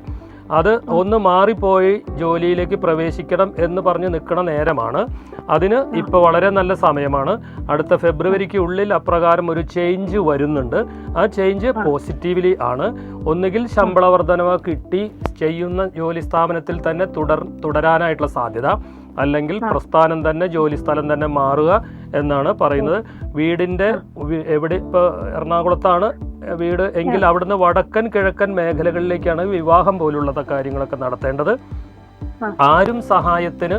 അത് ഒന്ന് മാറിപ്പോയി ജോലിയിലേക്ക് പ്രവേശിക്കണം എന്ന് പറഞ്ഞ് നിൽക്കണ നേരമാണ്. അതിന് ഇപ്പോൾ വളരെ നല്ല സമയമാണ്. അടുത്ത ഫെബ്രുവരിക്ക് ഉള്ളിൽ അപ്രകാരം ഒരു ചേഞ്ച് വരുന്നുണ്ട്. ആ ചേഞ്ച് പോസിറ്റീവ്ലി ആണ്. ഒന്നുകിൽ ശമ്പള വർധനവ് കിട്ടി ചെയ്യുന്ന ജോലി സ്ഥാപനത്തിൽ തന്നെ തുടരാനായിട്ടുള്ള സാധ്യത, അല്ലെങ്കിൽ പ്രസ്ഥാനം തന്നെ ജോലി സ്ഥലം തന്നെ മാറുക എന്നാണ് പറയുന്നത്. വീടിൻ്റെ എവിടെ ഇപ്പോൾ എറണാകുളത്താണ് വീട് എങ്കിൽ അവിടുന്ന് വടക്കൻ കിഴക്കൻ മേഖലകളിലേക്കാണ് വിവാഹം പോലുള്ള കാര്യങ്ങളൊക്കെ നടത്തേണ്ടത്. ആരും സഹായത്തിന്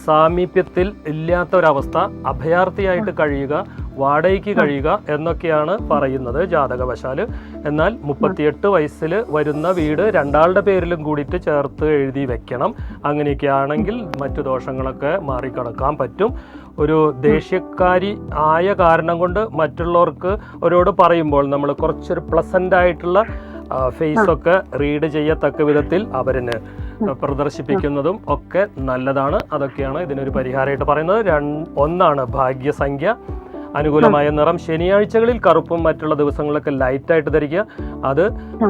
സാമീപ്യത്തിൽ ഇല്ലാത്ത ഒരവസ്ഥ, അഭയാർത്ഥിയായിട്ട് കഴിയുക, വാടകയ്ക്ക് കഴിയുക എന്നൊക്കെയാണ് പറയുന്നത് ജാതകവശാൽ. എന്നാൽ 38 വയസ്സിൽ വരുന്ന വീട് രണ്ടാളുടെ പേരിലും കൂടിയിട്ട് ചേർത്ത് എഴുതി വെക്കണം. അങ്ങനെയൊക്കെ ആണെങ്കിൽ മറ്റു ദോഷങ്ങളൊക്കെ മാറിക്കടക്കാൻ പറ്റും. ഒരു ദേഷ്യക്കാരി ആയ കാരണം കൊണ്ട് മറ്റുള്ളവർക്ക് അവരോട് പറയുമ്പോൾ നമ്മൾ കുറച്ചൊരു പ്ലസൻ്റ് ആയിട്ടുള്ള ഫേസൊക്കെ റീഡ് ചെയ്യത്തക്ക വിധത്തിൽ അവരിന് പ്രദർശിപ്പിക്കുന്നതും ഒക്കെ നല്ലതാണ്. അതൊക്കെയാണ് ഇതിനൊരു പരിഹാരമായിട്ട് പറയുന്നത്. ഒന്നാണ് ഭാഗ്യസംഖ്യ. അനുകൂലമായ നിറം ശനിയാഴ്ചകളിൽ കറുപ്പും മറ്റുള്ള ദിവസങ്ങളിലൊക്കെ ലൈറ്റായിട്ട് ധരിക്കുക. അത്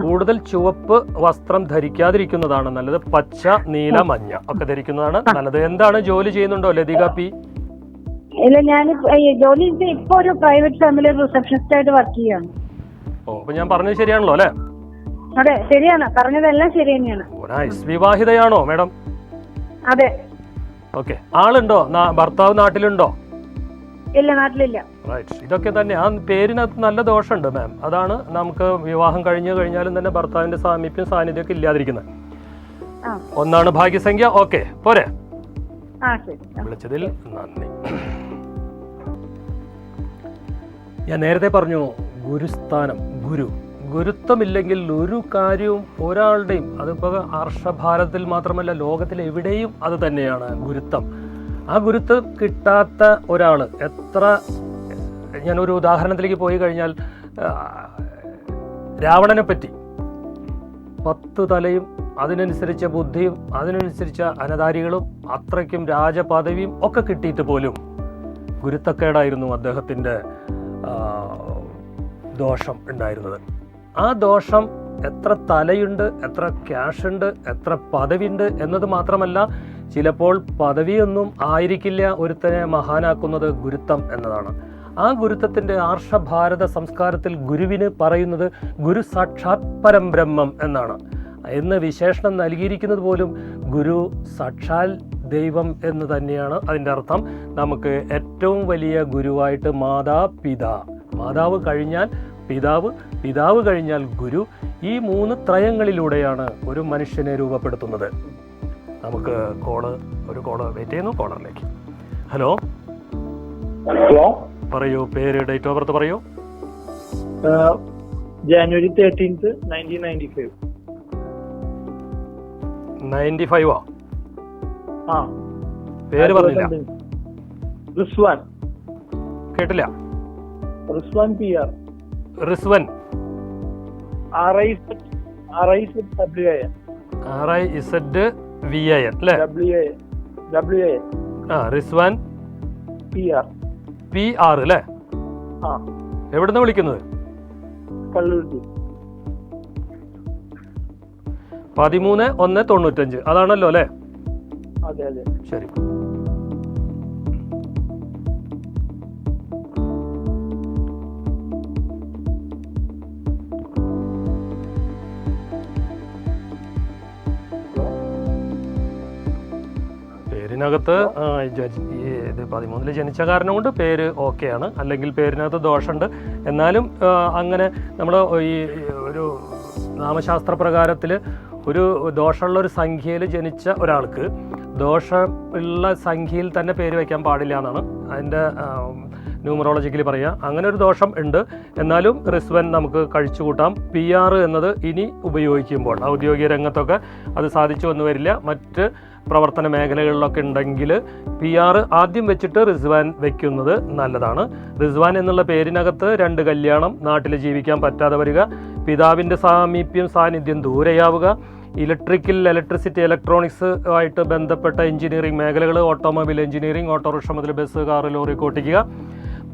കൂടുതൽ ചുവപ്പ് വസ്ത്രം ധരിക്കാതിരിക്കുന്നതാണ് നല്ലത്. പച്ച, നീല, മഞ്ഞ ഒക്കെ ധരിക്കുന്നതാണ് നല്ലത്. എന്താണ് ജോലി ചെയ്യുന്നുണ്ടോ ലതിക പി? ഇല്ല, ഞാൻ ജോലി ഇപ്പൊ ഒരു പ്രൈവറ്റ് ഫാമിലി റിസപ്ഷനിസ്റ്റ് ആയിട്ട് വർക്ക് ചെയ്യാണ്. അപ്പൊ ഞാൻ പറഞ്ഞത് ശരിയാണല്ലോ അല്ലേ? അതെ, ശരിയാണ്, പറഞ്ഞതെല്ലാം ശരി തന്നെയാണ്. വിവാഹിതയാണോ മാഡം? അതെ. ഓക്കെ. ആളുണ്ടോ? ഭർത്താവ് നാട്ടിലുണ്ടോ? ഇല്ല, നാട്ടിലില്ല. റൈറ്റ്. ഇതൊക്കെ തന്നെ ആ പേരിനകത്ത് നല്ല ദോഷമുണ്ട് മാം. അതാണ് നമുക്ക് വിവാഹം കഴിഞ്ഞാലും തന്നെ ഭർത്താവിന്റെ സാമീപ്യം സാന്നിധ്യമൊക്കെ ഇല്ലാതിരിക്കുന്നത്. ഒന്നാണ് ഭാഗ്യസംഖ്യ. ഓക്കെ, പോരെ? വിളിച്ചതിൽ നന്ദി. ഞാൻ നേരത്തെ പറഞ്ഞു ഗുരുസ്ഥാനം, ഗുരുത്വമില്ലെങ്കിൽ ഒരു കാര്യവും ഒരാളുടെയും, അതിപ്പോൾ ആർഷഭാരതത്തിൽ മാത്രമല്ല ലോകത്തിൽ എവിടെയും അത് തന്നെയാണ് ഗുരുത്വം. ആ ഗുരുത്വം കിട്ടാത്ത ഒരാൾ എത്ര, ഞാനൊരു ഉദാഹരണത്തിലേക്ക് പോയി കഴിഞ്ഞാൽ രാവണനെ പറ്റി 10 തലയും അതിനനുസരിച്ച ബുദ്ധിയും അതിനനുസരിച്ച അനധാരികളും അത്രയ്ക്കും രാജപദവിയും ഒക്കെ കിട്ടിയിട്ട് പോലും ഗുരുത്തക്കേടായിരുന്നു അദ്ദേഹത്തിൻ്റെ ദോഷം ഉണ്ടായിരുന്നത്. ആ ദോഷം എത്ര തലയുണ്ട്, എത്ര ക്യാഷ് ഉണ്ട്, എത്ര പദവിയുണ്ട് എന്നത് മാത്രമല്ല, ചിലപ്പോൾ പദവിയൊന്നും ആയിരിക്കില്ല ഒരുത്തനെ മഹാനാക്കുന്നത് ഗുരുത്വം എന്നതാണ്. ആ ഗുരുത്വത്തിൻ്റെ ആർഷഭാരത സംസ്കാരത്തിൽ ഗുരുവിന് പറയുന്നത് ഗുരു സാക്ഷാത് പരം ബ്രഹ്മം എന്നാണ്. എന്ന് വിശേഷണം നൽകിയിരിക്കുന്നത് പോലും ഗുരു സാക്ഷാൽ ദൈവം എന്ന് തന്നെയാണ് അതിൻ്റെ അർത്ഥം. നമുക്ക് ഏറ്റവും വലിയ ഗുരുവായിട്ട് മാതാവ് കഴിഞ്ഞാൽ പിതാവ്, പിതാവ് കഴിഞ്ഞാൽ ഗുരു, ഈ 3 ത്രയങ്ങളിലൂടെയാണ് ഒരു മനുഷ്യനെ രൂപപ്പെടുത്തുന്നത്. നമുക്ക് ഒരു കോള് വെയിറ്റ് ചെയ്യുന്നു. കോളറിലേക്ക്. ഹലോ, പറയൂ, പേര്, ഡേറ്റ് ഓഫ് ബർത്ത് പറയൂ. January 13th, 1995. 95 പേര് പറഞ്ഞില്ല. റിസ്വാൻ. കേട്ടില്ല. റിസ്വാൻ PR. റിസ്വൻ. RIZWAN അല്ലേ? റിസ്വാൻ PR അല്ലേ? എവിടുന്ന് വിളിക്കുന്നത്? 13-1-95 അതാണല്ലോ അല്ലേ? അതെ. ശരി. പേരിനകത്ത് ഇത് 13 ജനിച്ച കാരണം കൊണ്ട് പേര് ഓക്കെയാണ്, അല്ലെങ്കിൽ പേരിനകത്ത് ദോഷമുണ്ട്. എന്നാലും അങ്ങനെ നമ്മൾ ഈ ഒരു നാമശാസ്ത്ര പ്രകാരത്തിൽ ഒരു ദോഷമുള്ള ഒരു സംഖ്യയിൽ ജനിച്ച ഒരാൾക്ക് ദോഷമുള്ള സംഖ്യയിൽ തന്നെ പേര് വയ്ക്കാൻ പാടില്ല എന്നാണ് അതിൻ്റെ ന്യൂമറോളജിക്കലി പറയുക. അങ്ങനെ ഒരു ദോഷം ഉണ്ട്. എന്നാലും റിസ്വൻ നമുക്ക് കഴിച്ചു കൂട്ടാം. PR എന്നത് ഇനി ഉപയോഗിക്കുമ്പോൾ ഔദ്യോഗിക രംഗത്തൊക്കെ അത് സാധിച്ചു വന്നു വരില്ല. മറ്റ് പ്രവർത്തന മേഖലകളിലൊക്കെ ഉണ്ടെങ്കിൽ PR ആദ്യം വെച്ചിട്ട് റിസ്വാൻ വെക്കുന്നത് നല്ലതാണ്. റിസ്വാൻ എന്നുള്ള പേരിനകത്ത് 2 കല്യാണം, നാട്ടിൽ ജീവിക്കാൻ പറ്റാതെ വരിക, പിതാവിൻ്റെ സാമീപ്യം സാന്നിധ്യം ദൂരെയാവുക, ഇലക്ട്രിസിറ്റി ഇലക്ട്രോണിക്സ് ആയിട്ട് ബന്ധപ്പെട്ട എഞ്ചിനീയറിംഗ് മേഖലകൾ, ഓട്ടോമൊബൈൽ എഞ്ചിനീയറിംഗ്, ഓട്ടോറിക്ഷ മുതൽ ബസ്, കാറ്, ലോറി ഓട്ടിക്കുക,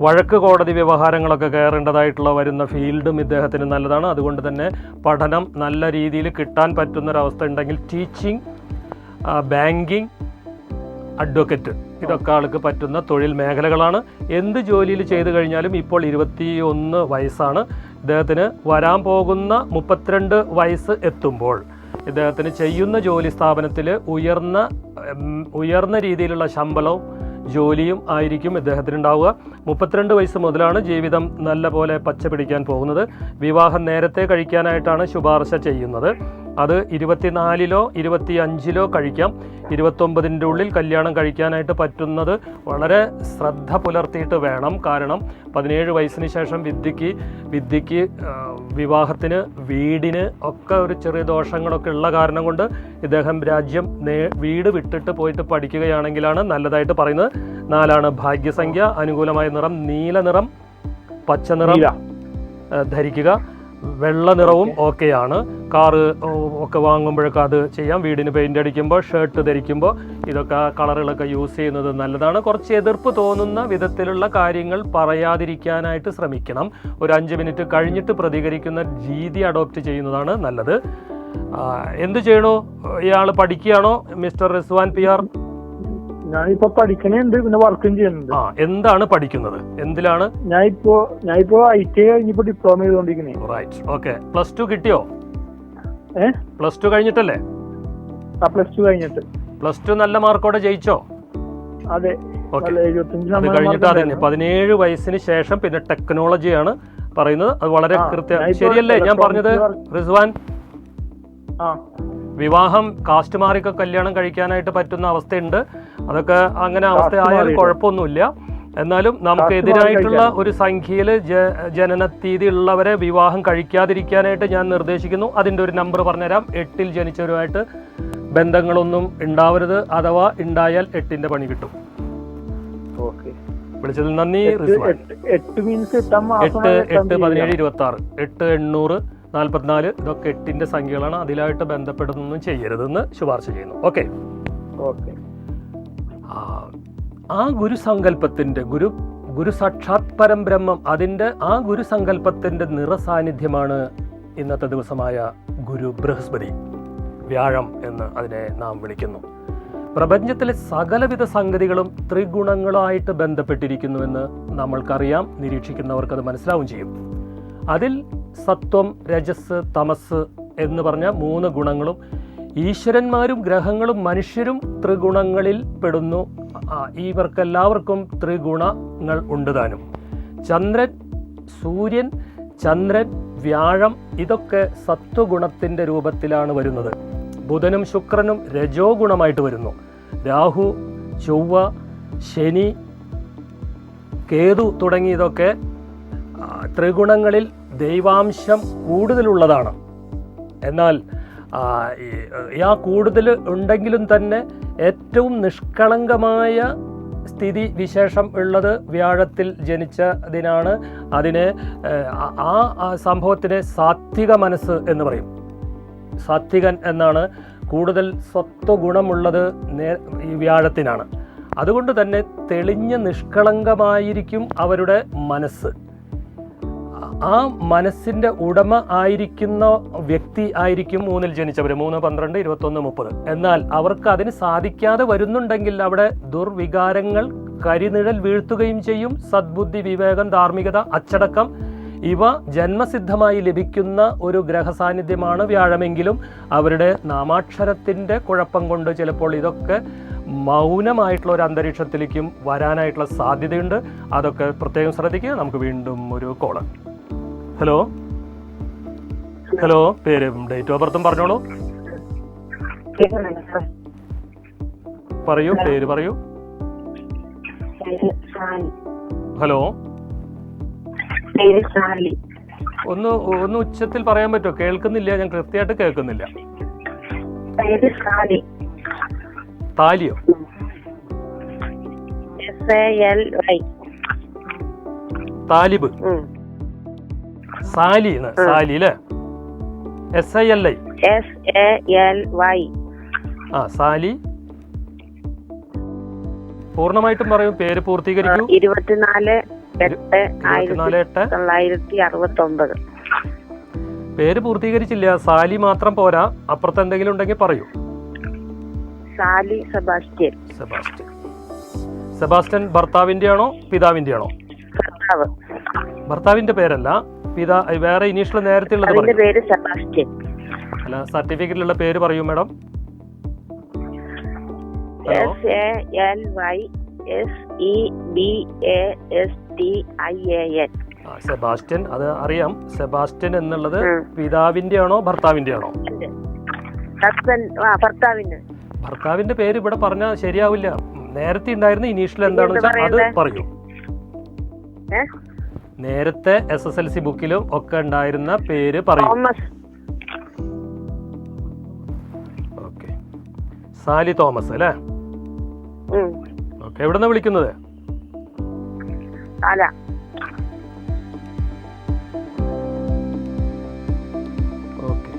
വഴക്ക് കോടതി വ്യവഹാരങ്ങളൊക്കെ കയറേണ്ടതായിട്ടുള്ള വരുന്ന ഫീൽഡും ഇദ്ദേഹത്തിന് നല്ലതാണ്. അതുകൊണ്ട് തന്നെ പഠനം നല്ല രീതിയിൽ കിട്ടാൻ പറ്റുന്നൊരവസ്ഥ ഉണ്ടെങ്കിൽ ടീച്ചിങ്, ബാങ്കിങ്, അഡ്വക്കറ്റ് ഇതൊക്കെ ആൾക്ക് പറ്റുന്ന തൊഴിൽ മേഖലകളാണ്. എന്ത് ജോലിയിൽ ചെയ്തു കഴിഞ്ഞാലും ഇപ്പോൾ 21 വയസ്സാണ് ഇദ്ദേഹത്തിന്. വരാൻ പോകുന്ന 32 വയസ്സ് എത്തുമ്പോൾ ഇദ്ദേഹത്തിന് ചെയ്യുന്ന ജോലി സ്ഥാപനത്തിൽ ഉയർന്ന രീതിയിലുള്ള ശമ്പളവും ജോലിയും ആയിരിക്കും ഇദ്ദേഹത്തിനുണ്ടാവുക. 32 വയസ്സ് മുതലാണ് ജീവിതം നല്ല പോലെ പച്ച പിടിക്കാൻ പോകുന്നത്. വിവാഹം നേരത്തെ കഴിക്കാനായിട്ടാണ് ശുപാർശ ചെയ്യുന്നത്. അത് 24-ലോ 25-ലോ കഴിക്കാം. 29-ൻ്റെ ഉള്ളിൽ കല്യാണം കഴിക്കാനായിട്ട് പറ്റുന്നത് വളരെ ശ്രദ്ധ പുലർത്തിയിട്ട് വേണം. കാരണം 17 വയസ്സിന് ശേഷം വിദ്യയ്ക്ക് വിവാഹത്തിന്, വീടിന് ഒക്കെ ഒരു ചെറിയ ദോഷങ്ങളൊക്കെ ഉള്ള കാരണം കൊണ്ട് ഇദ്ദേഹം വീട് വിട്ടിട്ട് പോയിട്ട് പഠിക്കുകയാണെങ്കിലാണ് നല്ലതായിട്ട് പറയുന്നത്. 4 ഭാഗ്യസംഖ്യ. അനുകൂലമായ നിറം നീല നിറം, പച്ച നിറം ധരിക്കുക. വെള്ള നിറവും ഓക്കെയാണ്. കാറ് ഒക്കെ വാങ്ങുമ്പോഴൊക്കെ അത് ചെയ്യാം. വീടിന് പെയിൻ്റ് അടിക്കുമ്പോൾ, ഷർട്ട് ധരിക്കുമ്പോൾ ഇതൊക്കെ കളറുകളൊക്കെ യൂസ് ചെയ്യുന്നത് നല്ലതാണ്. കുറച്ച് എതിർപ്പ് തോന്നുന്ന വിധത്തിലുള്ള കാര്യങ്ങൾ പറയാതിരിക്കാനായിട്ട് ശ്രമിക്കണം. ഒരു 5 മിനിറ്റ് കഴിഞ്ഞിട്ട് പ്രതികരിക്കുന്ന രീതി അഡോപ്റ്റ് ചെയ്യുന്നതാണ് നല്ലത്. എന്ത് ചെയ്യണോ? ഇയാൾ പഠിക്കുകയാണോ മിസ്റ്റർ റിസ്വാൻ PR? ഞാനിപ്പോ പഠിക്കണുണ്ട്, പിന്നെ വർക്കും ചെയ്യുന്നുണ്ട്. എന്താണ് പഠിക്കുന്നത്? എന്തിലാണ്? ഞാനിപ്പോ IT കഴിഞ്ഞിപ്പോ ഡിപ്ലോമ ചെയ്തോണ്ടിരിക്കണേ. Right, okay. +2 കിട്ടിയോ? +2 കഴിഞ്ഞിട്ടല്ലേ? +2 കഴിഞ്ഞിട്ട്. +2 നല്ല മാർക്കോടെ ജയിച്ചോ? അതെ. അത് കഴിഞ്ഞിട്ട് അതന്നെ 17 വയസ്സിന് ശേഷം പിന്നെ ടെക്നോളജിയാണ് പറയുന്നത്. അത് വളരെ കൃത്യം ശരിയല്ലേ ഞാൻ പറഞ്ഞത് റിസ്വാൻ? വിവാഹം കാസ്റ്റ് മാറിയൊക്കെ കല്യാണം കഴിക്കാനായിട്ട് പറ്റുന്ന അവസ്ഥയുണ്ട്. അതൊക്കെ അങ്ങനെ അവസ്ഥ ആയാലും കുഴപ്പമൊന്നുമില്ല. എന്നാലും നമുക്ക് എതിരായിട്ടുള്ള ഒരു സംഖ്യയിൽ ജനനത്തീയതി ഉള്ളവരെ വിവാഹം കഴിക്കാതിരിക്കാനായിട്ട് ഞാൻ നിർദ്ദേശിക്കുന്നു. അതിൻ്റെ ഒരു നമ്പർ പറഞ്ഞുതരാം. 8-ൽ ജനിച്ചവരുമായിട്ട് ബന്ധങ്ങളൊന്നും ഉണ്ടാവരുത്. അഥവാ ഉണ്ടായാൽ 8-ന്റെ പണി കിട്ടും. വിളിച്ചതിൽ നന്ദി റിസ്വാൻ. 8 17 26 8 800 44 ഇതൊക്കെ 8-ന്റെ സംഖ്യകളാണ്. അതിലായിട്ട് ബന്ധപ്പെടുന്നൊന്നും ചെയ്യരുതെന്ന് ശുപാർശ ചെയ്യുന്നു. ഓക്കെ. ആ ഗുരുസങ്കല്പത്തിൻ്റെ ഗുരു സാക്ഷാത് പരംബ്രഹ്മം, അതിൻ്റെ ആ ഗുരുസങ്കല്പത്തിൻ്റെ നിറസാന്നിധ്യമാണ് ഇന്നത്തെ ദിവസമായ ഗുരു ബൃഹസ്പതി, വ്യാഴം എന്ന് അതിനെ നാം വിളിക്കുന്നു. പ്രപഞ്ചത്തിലെ സകലവിധ സംഗതികളും ത്രിഗുണങ്ങളായിട്ട് ബന്ധപ്പെട്ടിരിക്കുന്നുവെന്ന് നമ്മൾക്കറിയാം. നിരീക്ഷിക്കുന്നവർക്കത് മനസ്സിലാവും ചെയ്യും. അതിൽ സത്വം, രജസ്, തമസ് എന്ന് പറഞ്ഞ 3 ഗുണങ്ങളും ഈശ്വരന്മാരും ഗ്രഹങ്ങളും മനുഷ്യരും ത്രിഗുണങ്ങളിൽ പെടുന്നു. ഇവർക്കെല്ലാവർക്കും ത്രിഗുണങ്ങൾ ഉണ്ട് താനും. സൂര്യൻ, ചന്ദ്രൻ, വ്യാഴം ഇതൊക്കെ സത്വഗുണത്തിൻ്റെ രൂപത്തിലാണ് വരുന്നത്. ബുധനും ശുക്രനും രജോ ഗുണമായിട്ട് വരുന്നു. രാഹു, ചൊവ്വ, ശനി, കേതു തുടങ്ങിയതൊക്കെ ത്രിഗുണങ്ങളിൽ ദൈവാംശം കൂടുതലുള്ളതാണ്. എന്നാൽ കൂടുതൽ ഉണ്ടെങ്കിലും തന്നെ ഏറ്റവും നിഷ്കളങ്കമായ സ്ഥിതി വിശേഷം ഉള്ളത് വ്യാഴത്തിൽ ജനിച്ചതിനാണ്. അതിനെ ആ സംഭവത്തിനെ സാത്വിക മനസ്സ് എന്ന് പറയും. സാത്വികൻ എന്നാണ്. കൂടുതൽ സ്വത്വഗുണമുള്ളത് ഈ വ്യാഴത്തിനാണ്. അതുകൊണ്ട് തന്നെ തെളിഞ്ഞ നിഷ്കളങ്കമായിരിക്കും അവരുടെ മനസ്സ്. ആ മനസ്സിൻ്റെ ഉടമ ആയിരിക്കുന്ന വ്യക്തി ആയിരിക്കും 3-ൽ ജനിച്ചവർ. 3, 12, 21, 30. എന്നാൽ അവർക്ക് അതിന് സാധിക്കാതെ വരുന്നുണ്ടെങ്കിൽ അവിടെ ദുർവികാരങ്ങൾ കരിനിഴൽ വീഴ്ത്തുകയും ചെയ്യും. സദ്ബുദ്ധി, വിവേകം, ധാർമ്മികത, അച്ചടക്കം ഇവ ജന്മസിദ്ധമായി ലഭിക്കുന്ന ഒരു ഗ്രഹസാന്നിധ്യമാണ് വ്യാഴമെങ്കിലും അവരുടെ നാമാക്ഷരത്തിൻ്റെ കുഴപ്പം കൊണ്ട് ചിലപ്പോൾ ഇതൊക്കെ മൗനമായിട്ടുള്ള ഒരു അന്തരീക്ഷത്തിലേക്കും വരാനായിട്ടുള്ള സാധ്യതയുണ്ട്. അതൊക്കെ പ്രത്യേകം ശ്രദ്ധിക്കുക. നമുക്ക് വീണ്ടും ഒരു കോള്. ഹലോ ഹലോ, പേരും ഡേറ്റ് ഓഫ് ബർത്തും പറഞ്ഞോളൂ. പറയൂ, പേര് പറയൂ. ഹലോ, ഒന്ന് ഉച്ചത്തിൽ പറയാൻ പറ്റുമോ? കേൾക്കുന്നില്ല, ഞാൻ കൃത്യമായിട്ട് കേൾക്കുന്നില്ല. താലിയോ? താലിബ്, സാലി, സാലി അല്ലേ? SILI. ആ, സാലി. പൂർണ്ണമായിട്ടും പറയൂ, പേര് പൂർത്തീകരിക്കൂ. 24/8/1969. പേര് പൂർത്തീകരിച്ചില്ല, സാലി മാത്രം പോരാ, അപ്പുറത്ത് എന്തെങ്കിലും ഉണ്ടെങ്കിൽ പറയൂ. Sally Sebastian. സെബാസ്റ്റ്യൻ ഭർത്താവിന്റെ ആണോ പിതാവിന്റെ ആണോ? ഭർത്താവിന്റെ പേരല്ല, വേറെ ഇനീഷ്യൽ നേരത്തെ ഉള്ളത് പേര് സെബാസ്റ്റ്യൻ. അല്ല, സർട്ടിഫിക്കറ്റിലുള്ള പേര് പറയൂ മാഡം. SALYSEBASTIAN. സെബാസ്റ്റ്യൻ, അത് അറിയാം. സെബാസ്റ്റ്യൻ എന്നുള്ളത് പിതാവിന്റെ ആണോ ഭർത്താവിന്റെ ആണോ? ഭർത്താവിന്റെ പേര് ഇവിടെ പറഞ്ഞാൽ ശരിയാവില്ല. നേരത്തെ ഉണ്ടായിരുന്ന ഇനീഷ്യൽ എന്താണെന്ന് വെച്ചാൽ അത് പറയൂ. നേരത്തെ SSLC ബുക്കിലും ഒക്കെ ഉണ്ടായിരുന്ന പേര് പറയൂ. ഓക്കെ, സാലി തോമസ് അല്ലേ? ഓക്കെ, എവിടുന്നാ വിളിക്കുന്നത്? ഓക്കെ,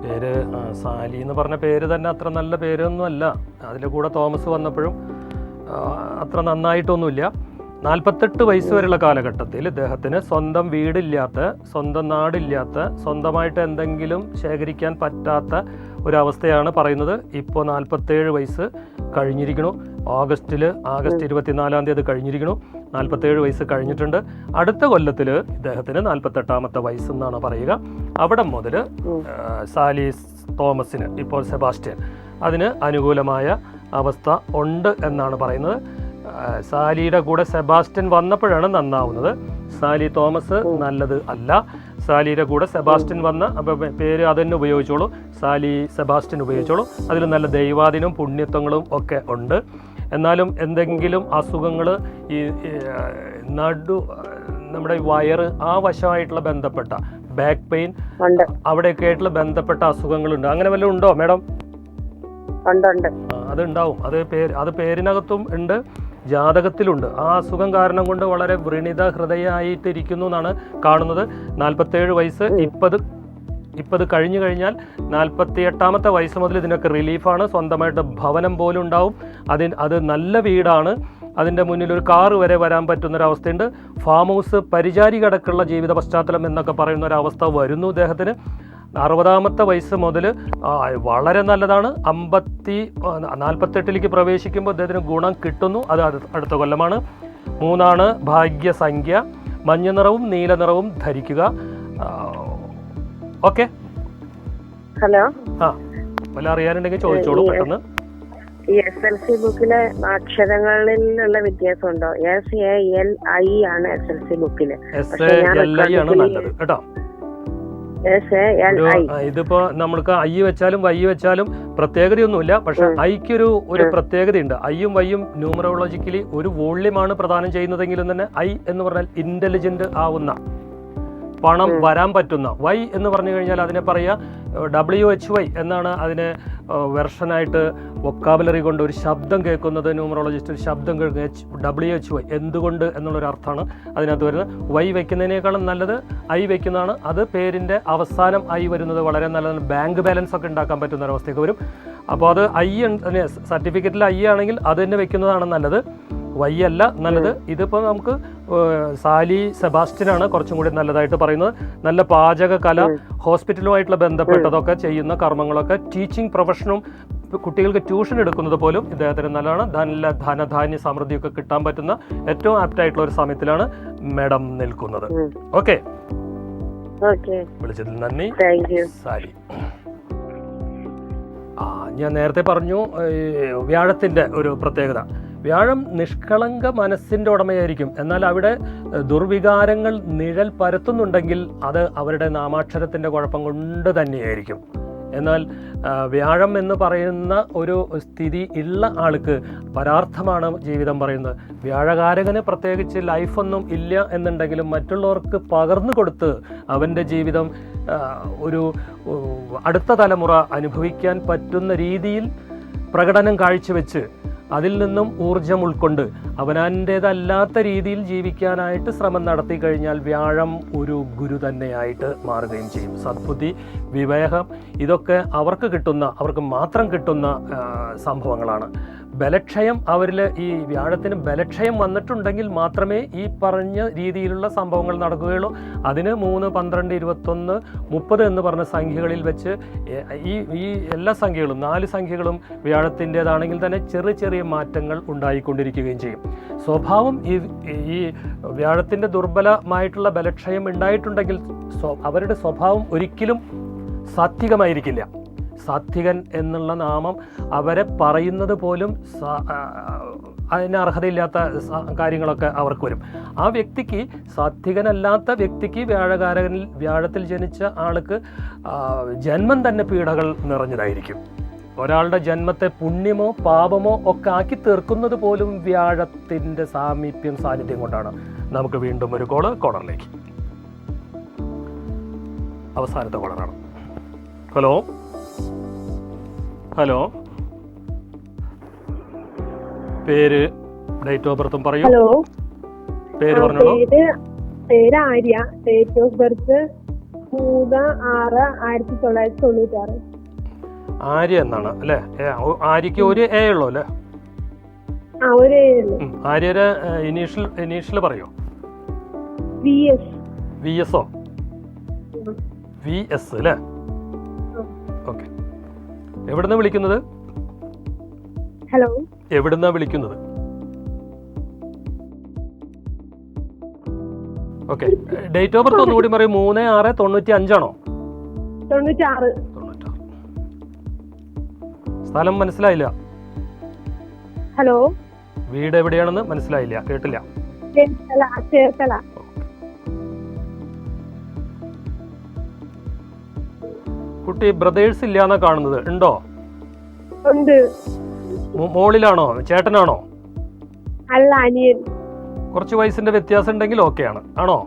പേര് സാലി എന്ന് പറഞ്ഞ പേര് തന്നെ അത്ര നല്ല പേരൊന്നും അല്ല. അതിൻ്റെ കൂടെ തോമസ് വന്നപ്പോഴും അത്ര നന്നായിട്ടൊന്നുമില്ല. 48 വയസ്സ് വരെയുള്ള കാലഘട്ടത്തിൽ ഇദ്ദേഹത്തിന് സ്വന്തം വീടില്ലാത്ത, സ്വന്തം നാടില്ലാത്ത, സ്വന്തമായിട്ട് എന്തെങ്കിലും ശേഖരിക്കാൻ പറ്റാത്ത ഒരവസ്ഥയാണ് പറയുന്നത്. ഇപ്പോൾ 47 വയസ്സ് കഴിഞ്ഞിരിക്കണു. ആഗസ്റ്റ് 24-ാം തീയതി കഴിഞ്ഞിരിക്കണു. 47 വയസ്സ് കഴിഞ്ഞിട്ടുണ്ട്. അടുത്ത കൊല്ലത്തിൽ ഇദ്ദേഹത്തിന് 48ാമത്തെ വയസ്സെന്നാണ് പറയുക. അവിടെ മുതൽ സാലി തോമസിന്, ഇപ്പോൾ സെബാസ്റ്റ്യൻ, അതിന് അനുകൂലമായ അവസ്ഥ ഉണ്ട് എന്നാണ് പറയുന്നത്. സാലിയുടെ കൂടെ സെബാസ്റ്റ്യൻ വന്നപ്പോഴാണ് നന്നാവുന്നത്. സാലി തോമസ് നല്ലത് അല്ല. സാലിയുടെ കൂടെ സെബാസ്റ്റ്യൻ വന്ന പേര് അതന്നെ ഉപയോഗിച്ചോളൂ, സാലി സെബാസ്റ്റ്യൻ ഉപയോഗിച്ചോളൂ. അതിൽ നല്ല ദൈവാധീനവും പുണ്യത്വങ്ങളും ഒക്കെ ഉണ്ട്. എന്നാലും എന്തെങ്കിലും അസുഖങ്ങൾ, ഈ നമ്മുടെ വയറ് ആ വശമായിട്ടുള്ള ബന്ധപ്പെട്ട ബാക്ക് പെയിൻ, അവിടെയൊക്കെ ആയിട്ടുള്ള ബന്ധപ്പെട്ട അസുഖങ്ങളുണ്ട്. അങ്ങനെ വല്ലതും ഉണ്ടോ മാഡം? അതുണ്ടാവും. അത് പേരിനകത്തും ഉണ്ട്, ജാതകത്തിലുണ്ട്. ആ അസുഖം കാരണം കൊണ്ട് വളരെ വ്രണിത ഹൃദയമായിട്ടിരിക്കുന്നു എന്നാണ് കാണുന്നത്. 47 വയസ്സ് ഇപ്പത് കഴിഞ്ഞു കഴിഞ്ഞാൽ 48ാമത്തെ വയസ്സ് മുതൽ ഇതിനൊക്കെ റിലീഫാണ്. സ്വന്തമായിട്ട് ഭവനം പോലും ഉണ്ടാവും. അത് നല്ല വീടാണ്. അതിൻ്റെ മുന്നിൽ ഒരു കാറ് വരെ വരാൻ പറ്റുന്നൊരവസ്ഥയുണ്ട്. ഫാം ഹൗസ്, പരിചാരിക അടക്കമുള്ള ജീവിത പശ്ചാത്തലം എന്നൊക്കെ പറയുന്ന ഒരവസ്ഥ വരുന്നു ഇദ്ദേഹത്തിന്. 60ാമത്തെ വയസ്സ് മുതൽ വളരെ നല്ലതാണ്. 48ലേക്ക് പ്രവേശിക്കുമ്പോൾ അദ്ദേഹത്തിന് ഗുണം കിട്ടുന്നു. അത് അടുത്ത കൊല്ലമാണ്. 3 ഭാഗ്യസംഖ്യ. മഞ്ഞ നിറവും നീല നിറവും ധരിക്കുക. Okay, hello. വല്ല അറിയാനുണ്ടെങ്കിൽ ചോദിച്ചോളൂ പെട്ടെന്ന്. ഈ SLC ബുക്കിലെ അക്ഷരങ്ങളിലുള്ള വ്യത്യാസം ഉണ്ടോ? SALI ആണ് SLC ബുക്കില്. SALI ആണ് നല്ലത് കേട്ടോ. ഇതിപ്പോ നമ്മൾക്ക് ഐ വെച്ചാലും വൈ വെച്ചാലും പ്രത്യേകതയൊന്നുമില്ല. പക്ഷെ ഐക്കൊരു പ്രത്യേകതയുണ്ട്. ഐയും വൈയും ന്യൂമറോളജിക്കലി ഒരു വോള്യമാണ് പ്രദാനം ചെയ്യുന്നതെങ്കിലും തന്നെ ഐ എന്ന് പറഞ്ഞാൽ ഇന്റലിജന്റ് ആവുന്ന, പണം വരാൻ പറ്റുന്ന. വൈ എന്ന് പറഞ്ഞു കഴിഞ്ഞാൽ അതിനെ പറയുക WHY എന്നാണ് അതിനെ വെർഷനായിട്ട് വൊക്കാബുലറി കൊണ്ട് ഒരു ശബ്ദം കേൾക്കുന്നത്. ന്യൂമറോളജിസ്റ്റ് ഒരു ശബ്ദം കേൾക്കുക WHY എന്തുകൊണ്ട് എന്നുള്ളൊരു അർത്ഥമാണ് അതിനകത്ത് വരുന്നത്. വൈ വയ്ക്കുന്നതിനേക്കാളും നല്ലത് ഐ വയ്ക്കുന്നതാണ്. അത് പേരിൻ്റെ അവസാനം ഐ വരുന്നത് വളരെ നല്ലതാണ്. ബാങ്ക് ബാലൻസ് ഒക്കെ ഉണ്ടാക്കാൻ പറ്റുന്ന ഒരവസ്ഥയൊക്കെ വരും. അപ്പോൾ അത് ഐ സർട്ടിഫിക്കറ്റിൽ ഐ ആണെങ്കിൽ അത് തന്നെ വെക്കുന്നതാണ് നല്ലത്, വൈ അല്ല നല്ലത്. ഇതിപ്പോൾ നമുക്ക് സാലി സെബാസ്റ്റ്യനാണ് കുറച്ചും കൂടി നല്ലതായിട്ട് പറയുന്നത്. നല്ല പാചക കല, ഹോസ്പിറ്റലുമായിട്ടുള്ള ബന്ധപ്പെട്ടതൊക്കെ ചെയ്യുന്ന കർമ്മങ്ങളൊക്കെ, ടീച്ചിങ് പ്രൊഫഷനും കുട്ടികൾക്ക് ട്യൂഷൻ എടുക്കുന്നത് പോലും ഇദ്ദേഹത്തിന് നല്ലതാണ്. നല്ല ധനധാന്യ സമൃദ്ധിയൊക്കെ കിട്ടാൻ പറ്റുന്ന ഏറ്റവും ആപ്റ്റായിട്ടുള്ള ഒരു സമയത്തിലാണ് മാഡം നിൽക്കുന്നത്. ഓക്കെ, വിളിച്ചതിൽ നന്ദി സാലി. ഞാൻ നേരത്തെ പറഞ്ഞു വ്യാഴത്തിൻ്റെ ഒരു പ്രത്യേകത. വ്യാഴം നിഷ്കളങ്ക മനസ്സിൻ്റെ ഉടമയായിരിക്കും. എന്നാൽ അവിടെ ദുർവികാരങ്ങൾ നിഴൽ പരത്തുന്നുണ്ടെങ്കിൽ അത് അവരുടെ നാമാക്ഷരത്തിൻ്റെ കുഴപ്പം കൊണ്ട് തന്നെയായിരിക്കും. എന്നാൽ വ്യാഴം എന്ന് പറയുന്ന ഒരു സ്ഥിതി ഉള്ള ആൾക്ക് പരാർത്ഥമാണ് ജീവിതം പറയുന്നത്. വ്യാഴകാരകന് പ്രത്യേകിച്ച് ലൈഫൊന്നും ഇല്ല എന്നുണ്ടെങ്കിലും മറ്റുള്ളവർക്ക് പകർന്നു കൊടുത്ത് അവൻ്റെ ജീവിതം ഒരു അടുത്ത തലമുറ അനുഭവിക്കാൻ പറ്റുന്ന രീതിയിൽ പ്രകടനം കാഴ്ചവെച്ച് അതിൽ നിന്നും ഊർജം ഉൾക്കൊണ്ട് അവനവൻ്റേതല്ലാത്ത രീതിയിൽ ജീവിക്കാനായിട്ട് ശ്രമം നടത്തി കഴിഞ്ഞാൽ വ്യാഴം ഒരു ഗുരു തന്നെയായിട്ട് മാറുകയും ചെയ്യും. സദ്ബുദ്ധി, വിവേകം, ഇതൊക്കെ അവർക്ക് മാത്രം കിട്ടുന്ന സംഭവങ്ങളാണ്. ബലക്ഷയം അവരിൽ ഈ വ്യാഴത്തിന് ബലക്ഷയം വന്നിട്ടുണ്ടെങ്കിൽ മാത്രമേ ഈ പറഞ്ഞ രീതിയിലുള്ള സംഭവങ്ങൾ നടക്കുകയുള്ളൂ. അതിന് 3, 12, 21, 30 എന്ന് പറഞ്ഞ സംഖ്യകളിൽ വെച്ച് ഈ എല്ലാ സംഖ്യകളും 4 സംഖ്യകളും വ്യാഴത്തിൻ്റെതാണെങ്കിൽ തന്നെ ചെറിയ ചെറിയ മാറ്റങ്ങൾ ഉണ്ടായിക്കൊണ്ടിരിക്കുകയും ചെയ്യും. സ്വഭാവം ഈ വ്യാഴത്തിൻ്റെ ദുർബലമായിട്ടുള്ള ബലക്ഷയം ഉണ്ടായിട്ടുണ്ടെങ്കിൽ അവരുടെ സ്വഭാവം ഒരിക്കലും സാത്വികമായിരിക്കില്ല. സാത്വികൻ എന്നുള്ള നാമം അവരെ പറയുന്നത് പോലും അതിന് അർഹതയില്ലാത്ത കാര്യങ്ങളൊക്കെ അവർക്ക് വരും. ആ വ്യക്തിക്ക്, സാത്വികനല്ലാത്ത വ്യക്തിക്ക്, വ്യാഴത്തിൽ ജനിച്ച ആൾക്ക് ജന്മം തന്നെ പീഡകൾ നിറഞ്ഞതായിരിക്കും. ഒരാളുടെ ജന്മത്തെ പുണ്യമോ പാപമോ ഒക്കെ ആക്കി തീർക്കുന്നത് പോലും വ്യാഴത്തിൻ്റെ സാന്നിധ്യം കൊണ്ടാണ്. നമുക്ക് വീണ്ടും ഒരു കോളറിലേക്ക്. അവസാനത്തെ കോളറാണ്. ഹലോ, പേര്, ഡേറ്റ് ഓഫ് ബർത്തും പറയൂ. ഹലോ, പേര് പറഞ്ഞോളൂ. പേര് Arya. Date of birth 3/6/1996. Arya എന്നാണ് അല്ലേ? ആര്യക്ക് ഒരു എ ഉള്ളൂ അല്ലേ? ആര്യയുടെ ഇനീഷ്യൽ പറയോ? VS അല്ലേ? ഓക്കെ. എവിടുന്നാ വിളിക്കുന്നത്? ഹലോ, എവിടുന്നാ വിളിക്കുന്നത്? ഓക്കെ. ഡേറ്റ് ഓഫ് ബർത്ത് ഒന്നുകൂടി പറയും. 3/6/95 ആണോ? 96. സ്ഥലം മനസ്സിലായില്ല. ഹലോ, വീട് എവിടെയാണെന്ന് മനസ്സിലായില്ല, കേട്ടില്ല. ചേർത്തല. കുട്ടി ബ്രദേഴ്സ് ഇല്ലാന്നാ കാണുന്നത്, ഉണ്ടോ? ഉണ്ട്. മോളിലാണോ, ചേട്ടനാണോ? അല്ല, അനിയൻ. കുറച്ച് വയസ്സിന്റെ വ്യത്യാസം ഉണ്ടെങ്കിൽ ഓക്കെയാണ്, ആണോ?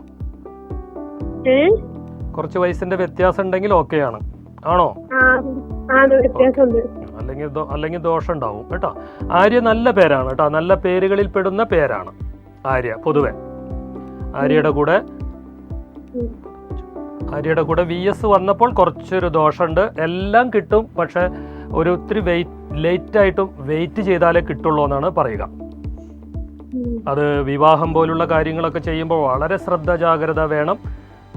കുറച്ച് വയസ്സിന്റെ വ്യത്യാസം ഉണ്ടെങ്കിൽ ഓക്കെയാണ്, ആണോ? അല്ലെങ്കിൽ ദോഷം ഉണ്ടാവും കേട്ടോ. ആര്യ നല്ല പേരാണ് കേട്ടോ, നല്ല പേരുകളിൽ പെടുന്ന പേരാണ് ആര്യ. പൊതുവെ ആര്യയുടെ കൂടെ VS വന്നപ്പോൾ കുറച്ചൊരു ദോഷമുണ്ട്. എല്ലാം കിട്ടും, പക്ഷെ ഒത്തിരി ലേറ്റായിട്ടും വെയിറ്റ് ചെയ്താലേ കിട്ടുള്ളൂ എന്നാണ് പറയുക. അത് വിവാഹം പോലുള്ള കാര്യങ്ങളൊക്കെ ചെയ്യുമ്പോൾ വളരെ ജാഗ്രത വേണം.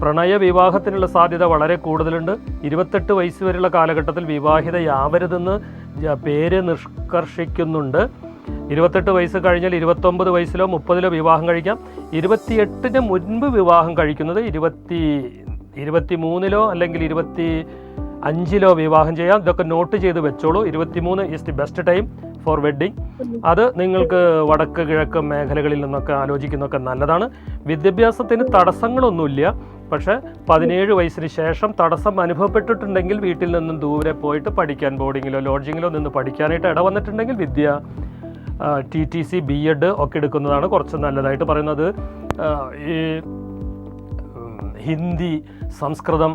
പ്രണയ വിവാഹത്തിനുള്ള സാധ്യത വളരെ കൂടുതലുണ്ട്. 28 വയസ്സ് വരെയുള്ള കാലഘട്ടത്തിൽ വിവാഹിതയാവരുതെന്ന് പേര് നിഷ്കർഷിക്കുന്നുണ്ട്. 28 വയസ്സ് കഴിഞ്ഞാൽ 29 വയസ്സിലോ 30-ലോ വിവാഹം കഴിക്കാം. 28-ന് മുൻപ് വിവാഹം കഴിക്കുന്നത് 23-ലോ അല്ലെങ്കിൽ 25-ലോ വിവാഹം ചെയ്യാം. ഇതൊക്കെ നോട്ട് ചെയ്ത് വെച്ചോളൂ. 23 is the best time for wedding. അത് നിങ്ങൾക്ക് വടക്ക് കിഴക്ക് മേഖലകളിൽ നിന്നൊക്കെ ആലോചിക്കുന്നതൊക്കെ നല്ലതാണ്. വിദ്യാഭ്യാസത്തിന് തടസ്സങ്ങളൊന്നുമില്ല, പക്ഷേ 17 വയസ്സിന് ശേഷം തടസ്സം അനുഭവപ്പെട്ടിട്ടുണ്ടെങ്കിൽ വീട്ടിൽ നിന്നും ദൂരെ പോയിട്ട് പഠിക്കാൻ, ബോർഡിങ്ങിലോ ലോഡ്ജിങ്ങിലോ നിന്ന് പഠിക്കാനായിട്ട് ഇടവന്നിട്ടുണ്ടെങ്കിൽ TTC BEd ഒക്കെ എടുക്കുന്നതാണ് കുറച്ച് നല്ലതായിട്ട് പറയുന്നത്. ഈ ഹിന്ദി, സംസ്കൃതം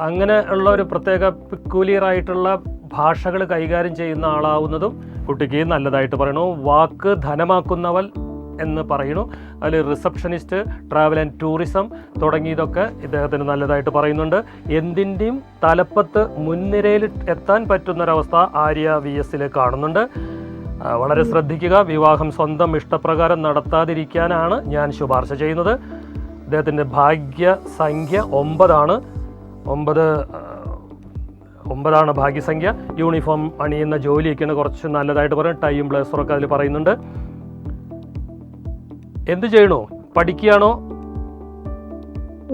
അങ്ങനെ ഉള്ള ഒരു പ്രത്യേക പെക്യൂലിയറായിട്ടുള്ള ഭാഷകൾ കൈകാര്യം ചെയ്യുന്ന ആളാവുന്നതും കുട്ടിക്ക് നല്ലതായിട്ട് പറയണു. വാക്ക് ധനമാക്കുന്നവൾ എന്ന് പറയുന്നു. അതിൽ റിസപ്ഷനിസ്റ്റ്, ട്രാവൽ ആൻഡ് ടൂറിസം തുടങ്ങിയതൊക്കെ ഇദ്ദേഹത്തിന് നല്ലതായിട്ട് പറയുന്നുണ്ട്. എന്തിൻ്റെയും തലപ്പത്ത് മുൻനിരയിൽ എത്താൻ പറ്റുന്നൊരവസ്ഥ ആര്യ VS കാണുന്നുണ്ട്. വളരെ ശ്രദ്ധിക്കുക. വിവാഹം സ്വന്തം ഇഷ്ടപ്രകാരം നടത്താതിരിക്കാനാണ് ഞാൻ ശുപാർശ ചെയ്യുന്നത്. ഇദ്ദേഹത്തിൻ്റെ ഭാഗ്യസംഖ്യ 9 9 ഭാഗ്യസംഖ്യ. യൂണിഫോം അണിയുന്ന ജോലിയൊക്കെയാണ് കുറച്ച് നല്ലതായിട്ട് പറയും. ടൈയും ബ്ലേസറൊക്കെ അതിൽ പറയുന്നുണ്ട്. എന്ത് ചെയ്യണോ? പഠിക്കുകയാണോ?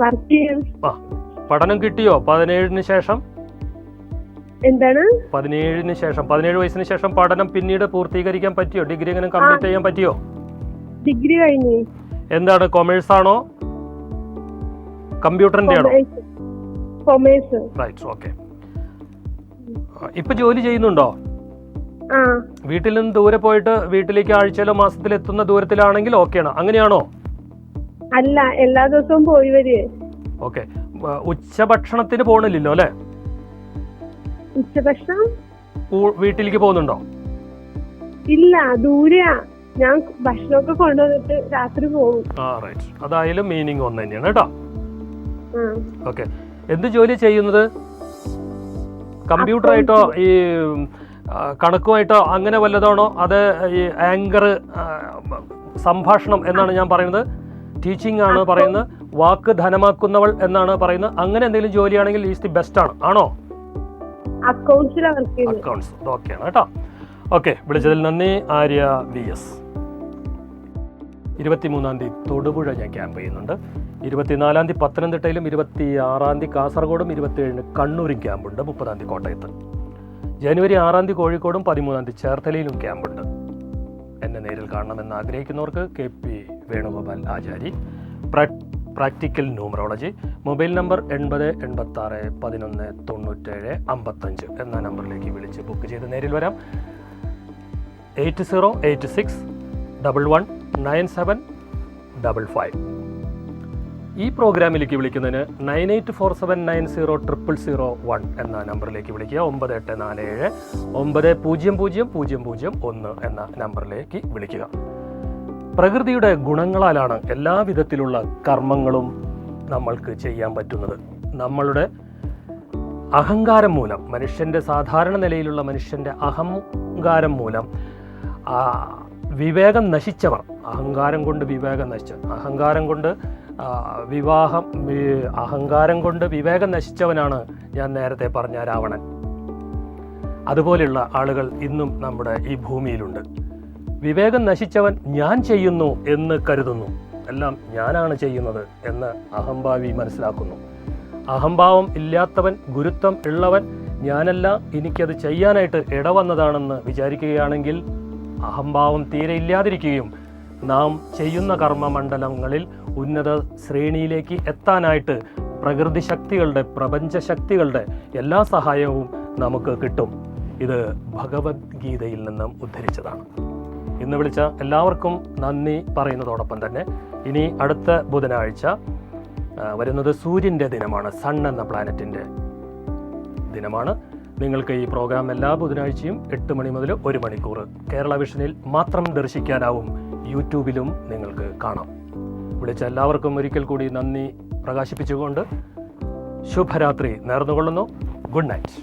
വർക്ക് ചെയ്യും. പഠനം കിട്ടിയോ 17 ശേഷം? എന്താണ്? 17 വയസ്സിന് ശേഷം പഠനം പിന്നീട് പൂർത്തീകരിക്കാൻ പറ്റിയോ? ഡിഗ്രി എങ്ങനെ കംപ്ലീറ്റ് ചെയ്യാൻ പറ്റിയോ? ഡിഗ്രി കഴിഞ്ഞു. എന്താണ്, കൊമേഴ്സ് ആണോ കമ്പ്യൂട്ടറിന്റെ ആണോ? കൊമേഴ്സ്. Right, okay. ഇപ്പൊ ജോലി ചെയ്യുന്നുണ്ടോ? വീട്ടിൽ നിന്ന് ദൂരെ പോയിട്ട് വീട്ടിലേക്ക് ആഴ്ചയിലോ മാസത്തിലോ എത്തുന്ന ദൂരത്തിലാണെങ്കിൽ ഓക്കെയാണ്. അങ്ങനെയാണോ? അല്ല, എല്ലാ ദിവസവും പോയി വരിക. ഓക്കെ. ഉച്ചഭക്ഷണത്തിന് പോകണില്ലല്ലോ അല്ലെ? ഉച്ചഭക്ഷണം വീട്ടിലേക്ക് പോകുന്നുണ്ടോ? ഇല്ല, ദൂരെയാ. ഞാൻ ഭക്ഷണമൊക്കെ കൊണ്ടുവന്നിട്ട് രാത്രി പോകും. റൈറ്റ്. അതായാലും മീനിങ് ഒന്ന് തന്നെയാണ് കേട്ടോ. ഓക്കെ. എന്ത് ജോലി ചെയ്യുന്നത്? കമ്പ്യൂട്ടറായിട്ടോ ഈ കണക്കുമായിട്ടോ അങ്ങനെ വല്ലതാണോ? അത് ഈ ആങ്കർ, സംഭാഷണം എന്നാണ് ഞാൻ പറയുന്നത്. ടീച്ചിങ് ആണ് പറയുന്നത്. വാക്ക് ധനമാക്കുന്നവൾ എന്നാണ് പറയുന്നത്. അങ്ങനെ എന്തെങ്കിലും ജോലിയാണെങ്കിൽ ഈസ് ദി ബെസ്റ്റ് ആണ്. ആണോ? അക്കൗണ്ട്സ് ഓക്കെയാണ് കേട്ടോ. ഓക്കെ, വിളിച്ചതിൽ നന്ദി ആര്യ VS. 23-ാം തീയതി തൊടുപുഴ ഞാൻ ക്യാമ്പ് ചെയ്യുന്നുണ്ട്. 24-ാം തീയതി പത്തനംതിട്ടയിലും 26-ാം തീയതി കാസർഗോഡും 27-ന് കണ്ണൂരും ക്യാമ്പുണ്ട്. 30-ാം തീയതി കോട്ടയത്ത്. ജനുവരി 6-ാം തീയതി കോഴിക്കോടും 13-ാം തീയതി ചേർത്തലയിലും ക്യാമ്പുണ്ട്. എന്നെ നേരിൽ കാണണമെന്ന് ആഗ്രഹിക്കുന്നവർക്ക് KP വേണുഗോപാൽ ആചാരി, പ്രാക്ടിക്കൽ ന്യൂമറോളജി. മൊബൈൽ നമ്പർ 8086119755 എന്ന നമ്പറിലേക്ക് വിളിച്ച് ബുക്ക് ചെയ്ത് നേരിൽ വരാം. 8086119755. ഈ പ്രോഗ്രാമിലേക്ക് വിളിക്കുന്നതിന് 9847900001 എന്ന നമ്പറിലേക്ക് വിളിക്കുക. 9847900001 എന്ന നമ്പറിലേക്ക് വിളിക്കുക. പ്രകൃതിയുടെ ഗുണങ്ങളാലാണ് എല്ലാവിധത്തിലുള്ള കർമ്മങ്ങളും നമ്മൾക്ക് ചെയ്യാൻ പറ്റുന്നത്. നമ്മളുടെ അഹങ്കാരം മൂലം, മനുഷ്യൻ്റെ സാധാരണ നിലയിലുള്ള മനുഷ്യൻ്റെ അഹങ്കാരം മൂലം വിവേകം നശിച്ചവർ, അഹങ്കാരം കൊണ്ട് വിവേകം നശിച്ചവർ, അഹങ്കാരം കൊണ്ട് വിവേകം നശിച്ചവനാണ് ഞാൻ നേരത്തെ പറഞ്ഞ രാവണൻ. അതുപോലെയുള്ള ആളുകൾ ഇന്നും നമ്മുടെ ഈ ഭൂമിയിലുണ്ട്. വിവേകം നശിച്ചവൻ ഞാൻ ചെയ്യുന്നു എന്ന് കരുതുന്നു, എല്ലാം ഞാനാണ് ചെയ്യുന്നത് എന്ന് അഹംഭാവി മനസ്സിലാക്കുന്നു. അഹംഭാവം ഇല്ലാത്തവൻ, ഗുരുത്വം ഉള്ളവൻ ഞാനല്ല, എനിക്കത് ചെയ്യാനായിട്ട് ഇടവന്നതാണെന്ന് വിചാരിക്കുകയാണെങ്കിൽ അഹംഭാവം തീരെ ഇല്ലാതിരിക്കുകയും നാം ചെയ്യുന്ന കർമ്മമണ്ഡലങ്ങളിൽ ഉന്നത ശ്രേണിയിലേക്ക് എത്താനായിട്ട് പ്രകൃതി ശക്തികളുടെ, പ്രപഞ്ച ശക്തികളുടെ എല്ലാ സഹായവും നമുക്ക് കിട്ടും. ഇത് ഭഗവത്ഗീതയിൽ നിന്നും ഉദ്ധരിച്ചതാണ്. ഇന്ന് വിളിച്ച എല്ലാവർക്കും നന്ദി പറയുന്നതോടൊപ്പം തന്നെ ഇനി അടുത്ത ബുധനാഴ്ച വരുന്നത് സൂര്യൻ്റെ ദിനമാണ്. സൺ എന്ന പ്ലാനറ്റിൻ്റെ ദിനമാണ്. നിങ്ങൾക്ക് ഈ പ്രോഗ്രാം എല്ലാ ബുധനാഴ്ചയും 8 മണി മുതൽ 1 മണിക്കൂർ കേരള വിഷനിൽ മാത്രം ദർശിക്കാനാവും. യൂട്യൂബിലും നിങ്ങൾക്ക് കാണാം. വിളിച്ച എല്ലാവർക്കും ഒരിക്കൽ കൂടി നന്ദി പ്രകാശിപ്പിച്ചുകൊണ്ട് ശുഭരാത്രി നേർന്നുകൊള്ളുന്നു. Good night.